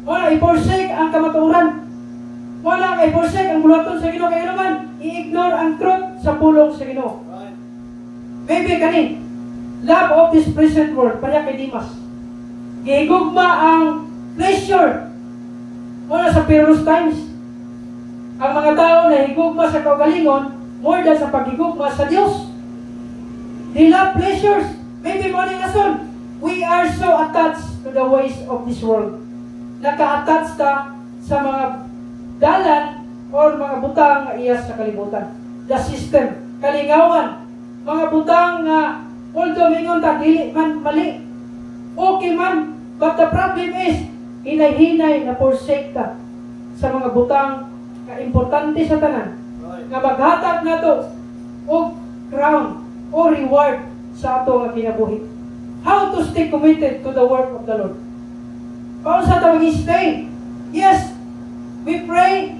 Wala, i-forsake ang kamatuoran. Wala, i-forsake ang bulaton sa Ginoo. Kaya naman, i-ignore ang truth sa pulong sa Ginoo. Maybe kani, love of this present world, pala kay Dimas. Gihigugma ang pleasure. Wala sa perilous times. Ang mga tao na higugma sa kaugalingon more than sa paghigugma sa Diyos. They love pleasures. Maybe morning rason. We are so attached to the ways of this world. Naka-attached ta sa mga dalan or mga butang nga iyas sa kalibutan. The system, kalingawan, mga butang nga although mingon ta dili man mali. Okay man, but the problem is hinay-hinay na forsake ta sa mga butang importante sa tanan nga maghatag nato og crown o reward sa ato nga kinabuhi. How to stay committed to the work of the Lord? Paano sa tawag stay? Yes, we pray,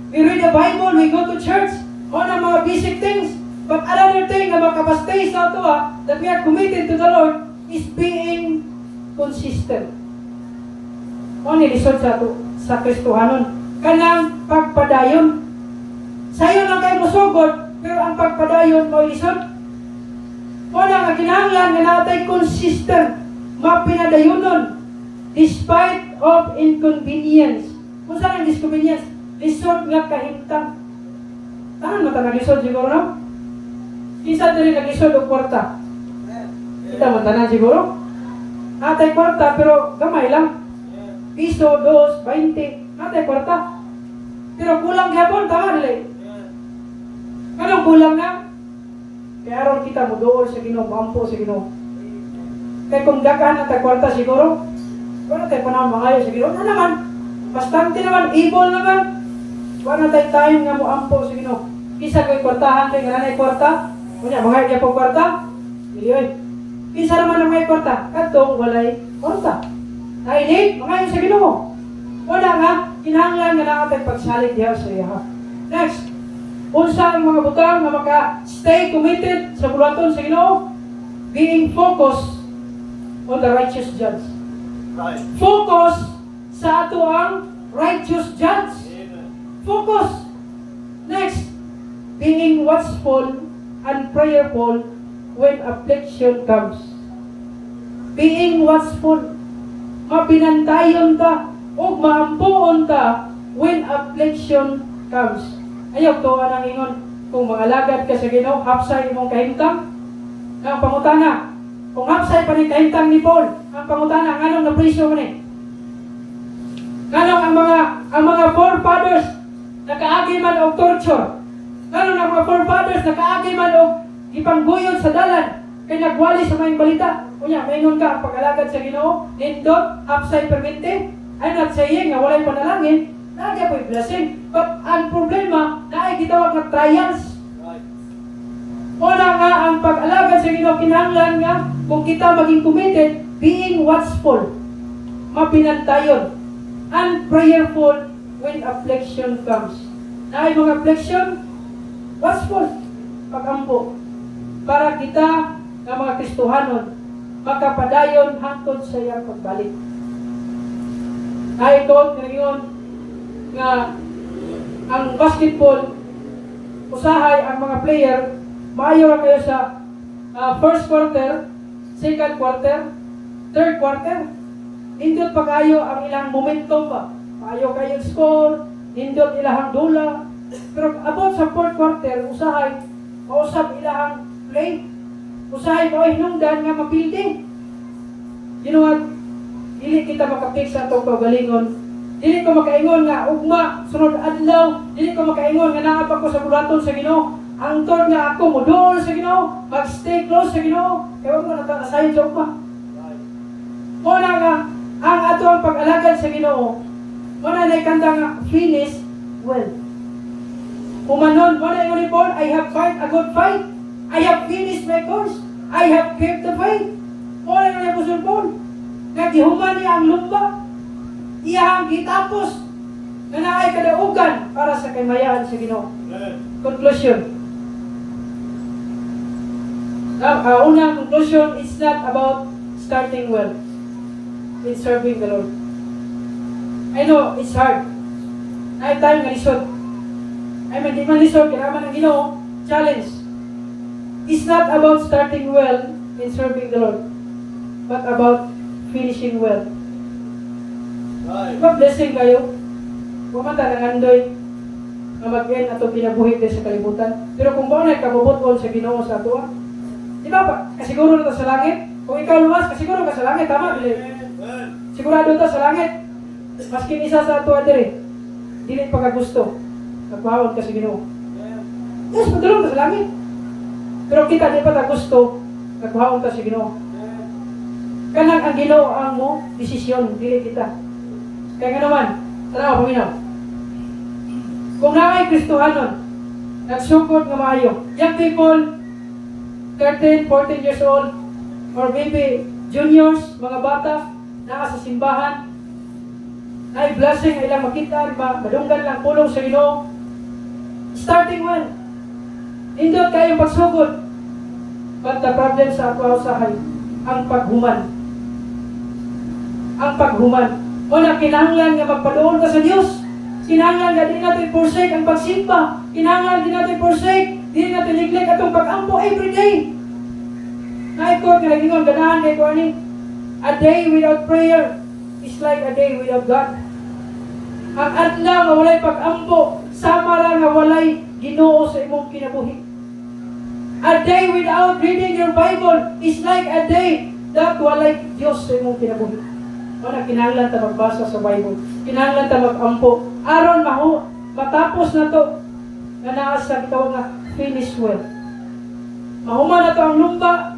we read the Bible, we go to church, on ang mga basic things. But another thing nga makapastay sa ato that we are committed to the Lord is being consistent. O nilisod sa ato sa Kristohanon kanang pagpadayon. Sayo lang kayo musugod, pero ang pagpadayon mo isod. Una nga kinahanglan nga natay consistent, mapinadayonon, despite of inconvenience. Kung saan ang inconvenience? Lisod nga kahintang. Tahan mo ta naglisod siguro, no? Isa din naglisod o kwarta. Kita mo tanan siguro? Natay kwarta, pero gamay lang. Piso, 2, 20. Natay kwarta. Pero kulang gyapon tama nila. Anong kulang na? Kaya ron kita mo doon sa Ginoo, mampo sa Ginoo. Kaya kung dakahan ang kwarta siguro, wala tayo panahon mangayo sa Ginoo. Ano naman? Bastante naman, able naman. Wala tayo time nga mo ampo sa Ginoo. Kisa ko'y kwartahan kayo, nga nanay kwarta. Kunya, mangayo niya po kwarta. Miliyoy. Kisa naman ang may kwarta. Katong walay kwarta. Nainit, mangayo sa Ginoo. Wala nga, kinahanglan nga nakatay pagsalig diha sa iya. Next, unsa ang mga butang nga maka-stay committed sa bulaton sa Ginoo? Being focused on the righteous judge. Right. Focus sa ato ang righteous judge. Focus. Next, being watchful and prayerful when affliction comes. Being watchful, mapinantayon ta o maampuon ta when affliction comes. Ayaw to anang ingon, kung mangalagad ka sa Ginoo, hapsay imong kahimtang. Ang pangutana, kung hapsay pa rin kahimtang ni Paul, ang pangutana, nganong napriso mo ni? Nganong ang mga forefathers nakaagi man og torture? Nganong ang mga forefathers nakaagi man og ipangguyod sa dalan kay nagwali sa mga balita? Kunya, maingon ka ang pag-alagad sa Ginoo, nindot, hapsay permente. I'm not saying nga walay panalangin, nagya po'y blessing. But ang problema, na ay gitawag na trials. Una nga, ang pag-alagad sa Ginoo kinahanglan nga kung kita maging committed, being watchful, mapinantayon, and prayerful when affliction comes. Na ay mga affliction, watchful, pag-ampo, para kita nga mga Kristohanon makapadayon hangtod sa iyang pagbalik. Ay ko ngayon nga ang basketball usahay ang mga player maayo ra kayo sa first quarter, second quarter, third quarter. Hindot pa kayo ang ilang momentum pa. Maayo kayo score, hindot ilahang dula. Pero about sa fourth quarter, usahay mausap ilahang play. Usahay mo ay hinungdan nga mapildi. You know what? Dili kita makapik sa itong pagalingon. Dili ko makaingon nga ugma, sunod adlaw. Dili ko makaingon nga naapa ko sa bulaton sa Ginoo. Ang ton nga ako modol sa Ginoo, mag-stay close sa Ginoo. Kaya mo nagkakasayon sa ugma. Muna nga, ang ato ang pag-alagad sa Ginoo. Muna na ikanta nga, finish well. Kumanon, muna yung report, I have fight a good fight. I have finished my course. I have kept the faith. Muna yung report, nagdihuman niya ang lumba. Iyahang gitapos na naay kadaugan para sa kaymayaan sa Ginoo. Conclusion. Unang conclusion, it's not about starting well. It's serving the Lord. I know, it's hard. I have time nga lisod. I mean, di man lisod, kailangan ng Ginoo, challenge. It's not about starting well in serving the Lord, but about finishing well. Diba blessing kayo? Pumanta ng andoy na mag-end ato pinabuhi kayo sa kalibutan. Pero kung ba na kabubot sa Ginoo sa ato, di ba pa? Kasiguro na sa langit? Kung ikaw lumas, kasiguro ka sa langit, tama? Sigurado ta sa langit. Maskin isa sa ato adiri, dili pa ka gusto. Nagbawon ka sa Ginoo. Yes, madulong ka sa langit. Pero kita di pa ta gusto, nagbawon ka sa Ginoo. Kanang ang Ginoo ang mo desisyon, dili kita. Kaya nga naman, tanaw, paminaw. Kung naay Kristohanon, nagsugod nga maayo, young people, 13, 14 years old, or maybe juniors, mga bata, naa sa simbahan, naay blessing, ay lang makita, madunggan lang pulong sa Ginoo. Starting well. Hindot kayong pagsugod. But the problem sa ato usahay, ang paghuman. Ang paghuman. Una, kinahanglan nga magpadoon ka sa Diyos. Kinahanglan nga di natin forsake ang pagsimba. Kinahanglan di natin forsake, di natin neglect atong pag-ampo everyday. Naikot nga gingon, ganahan kay ko ani. A day without prayer is like a day without God. Ang adlaw nga walay pag-ampo, sama ra nga walay Ginoo sa imong kinabuhi. A day without reading your Bible is like a day that walay Diyos sa imong kinabuhi. Wala, kinahanglan ta magbasa sa Bible. Kinahanglan ta mag-ampo. Aron matapos na to, na naas sa kitawag nga finish well. Mahuman na to ang lumba,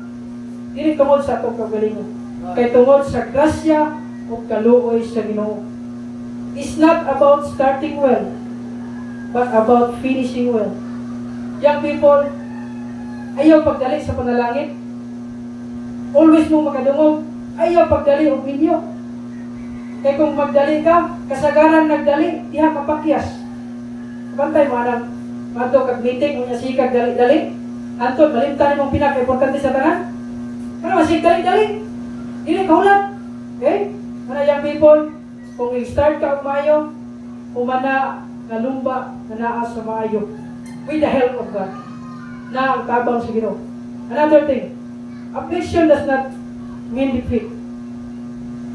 dili tungod sa atong kagalingon. Kay tungod sa grasya o kaluoy sa Ginoo. It's not about starting well, but about finishing well. Young people, ayaw pagdali sa panalangin. Always mo makadungog, ayaw pagdali og minyo. Kaya kung magdali ka, kasagaran nagdali, diha kapakyas. Bantay mo anang, mato kag meeting, unya sikag dali-dali. Anton, malimtan mong pinaka-importante sa tanan. Ano, masig dali-dali. Dili kaulat. Okay? Ano, young people, kung i-start ka og maayo, umana na lumba na naa sa maayo. With the help of God. Na ang tabang sa Ginoo. Another thing, affliction does not mean defeat.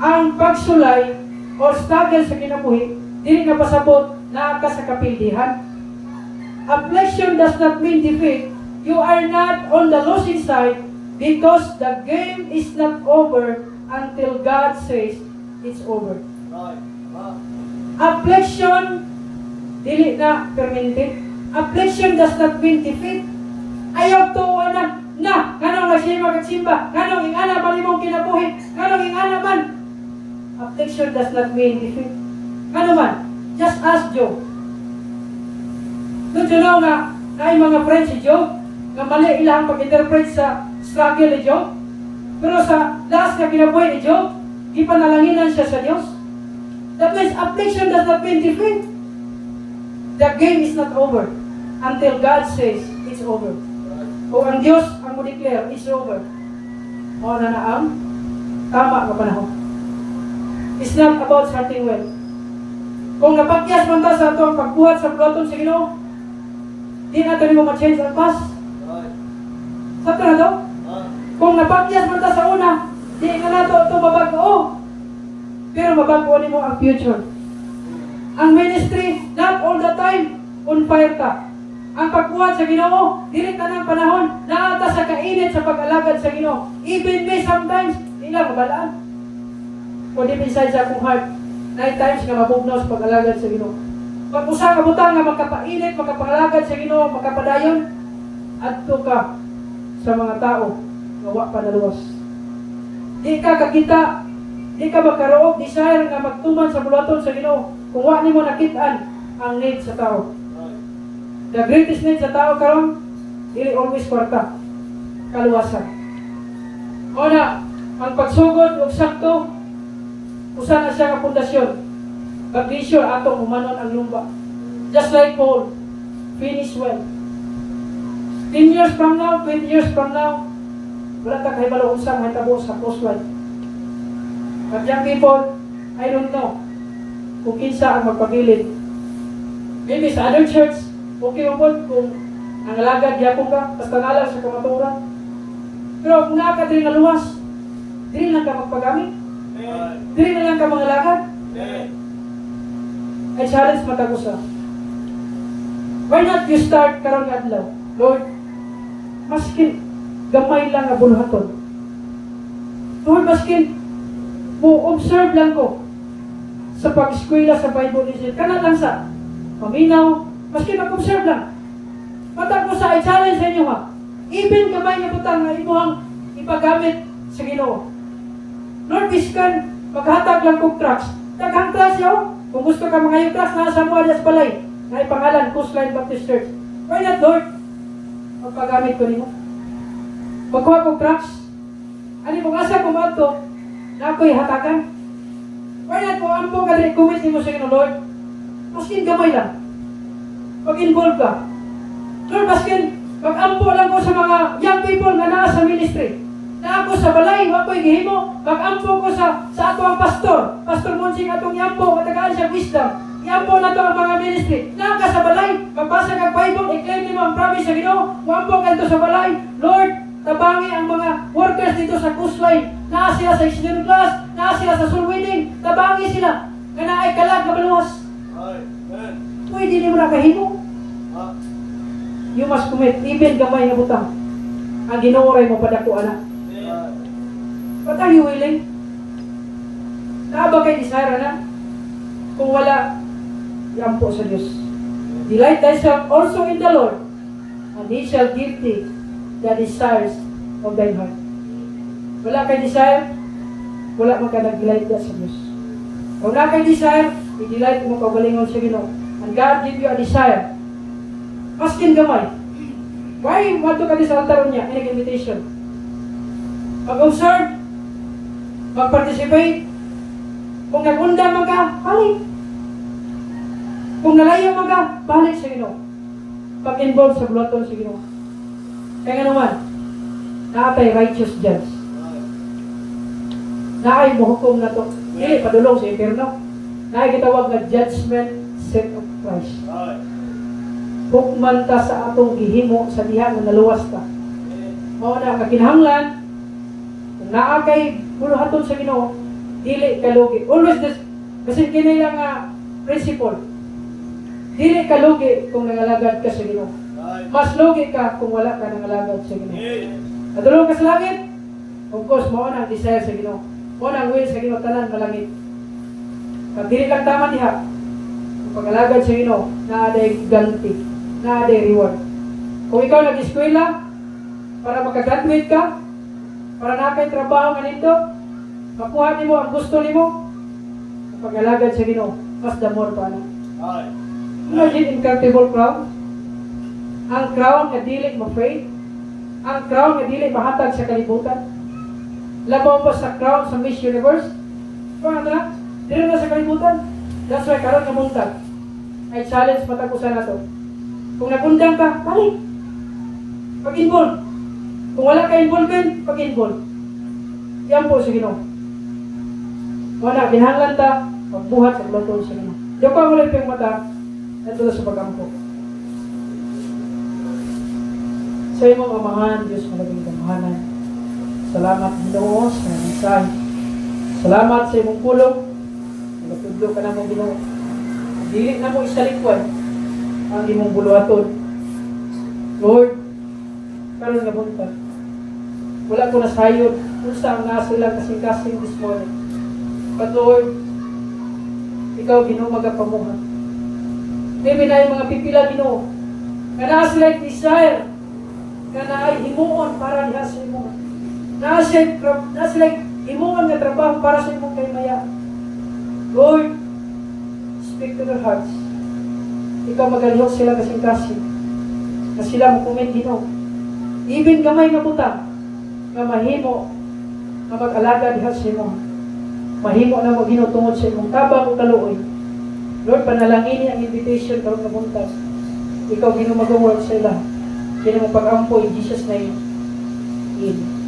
Ang pagsulay o struggle sa kinabuhi, dili nga pasabot na ka sa kapildihan. Affliction does not mean defeat. You are not on the losing side because the game is not over until God says it's over. Affliction, dili na permanente. Affliction does not mean defeat. Ayaw to nganong nagsimba, nganong ingana malimong kinabuhi, nganong ingana man. Affliction does not mean defeat. Ano man, just ask Job. Don't you know nga, ay mga friends si Job, nga mali ilang pag-interpret sa struggle ni Job. Pero sa last na kinabuhi ni Job, ipanalanginan siya sa Diyos. That means affliction does not mean defeat. The game is not over until God says it's over. O ang Diyos ang mo declare, it's over. O na ang tama ka panahon. It's not about starting well. Kung napakyas man ta sa itong pagbuhat sa puluton sa Ginoo, di na ito mo ma-change ang past. Sa ito na ito? Kung napakyas man ta sa una, di nga na ito mabago. Pero mabago mo ang future. Ang ministry, not all the time, on fire ka. Ang pagbuhat sa Ginoo, dili ka ng panahon, naata sa kainit sa pag-alagad sa Ginoo. Even me sometimes, ilang mabalaan. O di inside sa akong heart, 9 times nga mabugnaw sa pag-alagad sa Ginoo. Pag usa ka butang nga magkapainit, magkapangalagad sa Ginoo, magkapadayon, adto ka sa mga tao nga wa pa naluwas. Di ka kakita, di ka magkaroog desire nga magtuman sa bulaton sa Ginoo kung wa nimo nakit-an ang need sa tao. The greatest need sa tao karon dili always kwarta, kaluwasan. O na, ang pagsugod og sakto usa na siya nga pundasyon. Pag-issue atong umanon ang lumba. Just like Paul, finish well. 10 years from now, 20 years from now, wala ta kahibalo unsa nga tabo sa coastline. But young people, I don't know kung kinsa ang magpabilin. Maybe sa other church, okay mo po kung ang alagad gyapon ka, basta nalang sa kamaturan. Pero kung naa ka diri nga luwas, diri lang ka magpagamit. Diri na lang ka mga alagad. I challenge matagusa. Why not you start karon nga adlaw? Lord, maskin gamay lang nga buluhaton. Lord, maskin mo observe lang ko sa pag-eskwela sa Bible lesson. Kana lang sa paminaw, maskin mag-observe lang. Matagusa, I challenge sa inyo ha. Even gamay nga butang nga imuhang ipagamit sa Ginoo. Lord, biskan maghatag lang kong trucks. Daghang trucks yaw. Kung gusto ka mga yung trucks, nasa mo sa balay. Na ipangalan, Coastline Baptist Church. Why not, Lord? Magpagamit ko nimo. Magkuha kong trucks. Ano kung asa kung ato, na ako'y hatagan. Why not kung ampo ka rin, commit nimo sa Ginoo, Lord? Maskin gamay lang. Pag-involve ka. Lord, maskin, mag-ampo lang ko sa mga young people na nasa ministry. Na ako sa balay, ako'y gihimo, mag-ampo ko sa ato ang pastor. Pastor Monsing atong yampo, katagaan siya wisdom. Yampo na to ang mga ministry. Na ka sa balay, magbasa kang Bible, i-claim nimo ang promise sa Ginoo. Mampo ka dito sa balay. Lord, tabangi ang mga workers dito sa coastline. Naa sila sa student class, naa sila sa soul winning. Tabangi sila. Nga naay kalag na baluwas. Pwede nimo na kahimo. You must commit, even gamay na butang. Ang Ginoo ray mo padako ana. But are you willing? Naaba kay desire na? Kung wala, yampo sa Diyos. Delight thyself also in the Lord, and He shall give thee the desires of thine heart. Wala kay desire, wala man ka nag-delight sa Diyos. Kung wala kay desire, i-delight mo kaugalingon sa Ginoo. And God give you a desire. Maskin gamay. Why madto ka di sa altar niya? Any invitation. Mag-observe, mag-participate. Kung nag-unda man ka, balik. Kung nalayo man ka, balik sa Ginoo. Pag-involve sa bulaton sa Ginoo. Kaya nga naman, naatay righteous judge. Naay muhukom na to. Dili padulong sa impierno. Naay gitawag nga judgment seat of Christ. Hukman ta sa atong gihimo sa diha nga naluwas ta. Mao na kakinahanglan kung naa kay buluhaton sa Ginoo, dili ka lugi. Always this, kasi kini lang nga principle. Dili ka lugi kung nangalagad ka sa Ginoo. Mas lugi ka kung wala ka nangalagad sa Ginoo. Nadulong ka sa langit, of course, mao na ang desire sa Ginoo. Mao na ang will sa Ginoo tanan malangit. Pag dili lang tama diha, kung pagalagad sa Ginoo, naaday ganti, naaday reward. Kung ikaw nag-eskwela para makagraduate ka, para nakay trabaho nga nito, makuha nimo ang gusto nimo, pagalagad sa Ginoo, mas the more pa na. Imagine incorruptible crown. Ang crown nga dili ma-fade, ang crown nga dili mahatag sa kalibutan. Labaw pa sa crown sa Miss Universe. Paano na? Dili na sa kalibutan. That's why karon nga buntag ay challenge patagusan na to. Kung nagundang ka, balik. Pag-involve. Kung wala ka involvement, pag-involve. Yan po sa Ginoo. Wala, kinahanglan ta, pagbuhat sa platon sa Ginoo. Diyo pa mula yung mata, ito na sa pag-ampo. Sa imong amahan, Diyos malaging kamahanan. Salamat Ginoo sa mensahe. Salamat sa imong pulong. Nagtudlo ka na mo Ginoo. Dili na mo isalikwan ang imong buluhaton. Lord, karon nga buntag. Wala ko nasayod kung saan nga sila kasing-kasing this morning. But Lord, ikaw Ginoo magapamuha. Maybe na yung mga pipila Ginoo. Kana sila desire. Kana ay himuon para diha sa imo. Na sila himuon nga trabaho para sa imong kaymaya. Lord, speak to their hearts. Ikaw magalihok sila kasing-kasing. Na sila mo comment Ginoo. Even gamay nga butang nga mahimo nga mag-alaga diha sa imo. Mahimo na mo Ginoo tungod sa imong tabang ug kaluoy. Lord, panalangini ang invitation karon nga buntag. Ikaw Ginoo mag-work sa ila. Kini mo pag-ampo in Jesus name. Amen.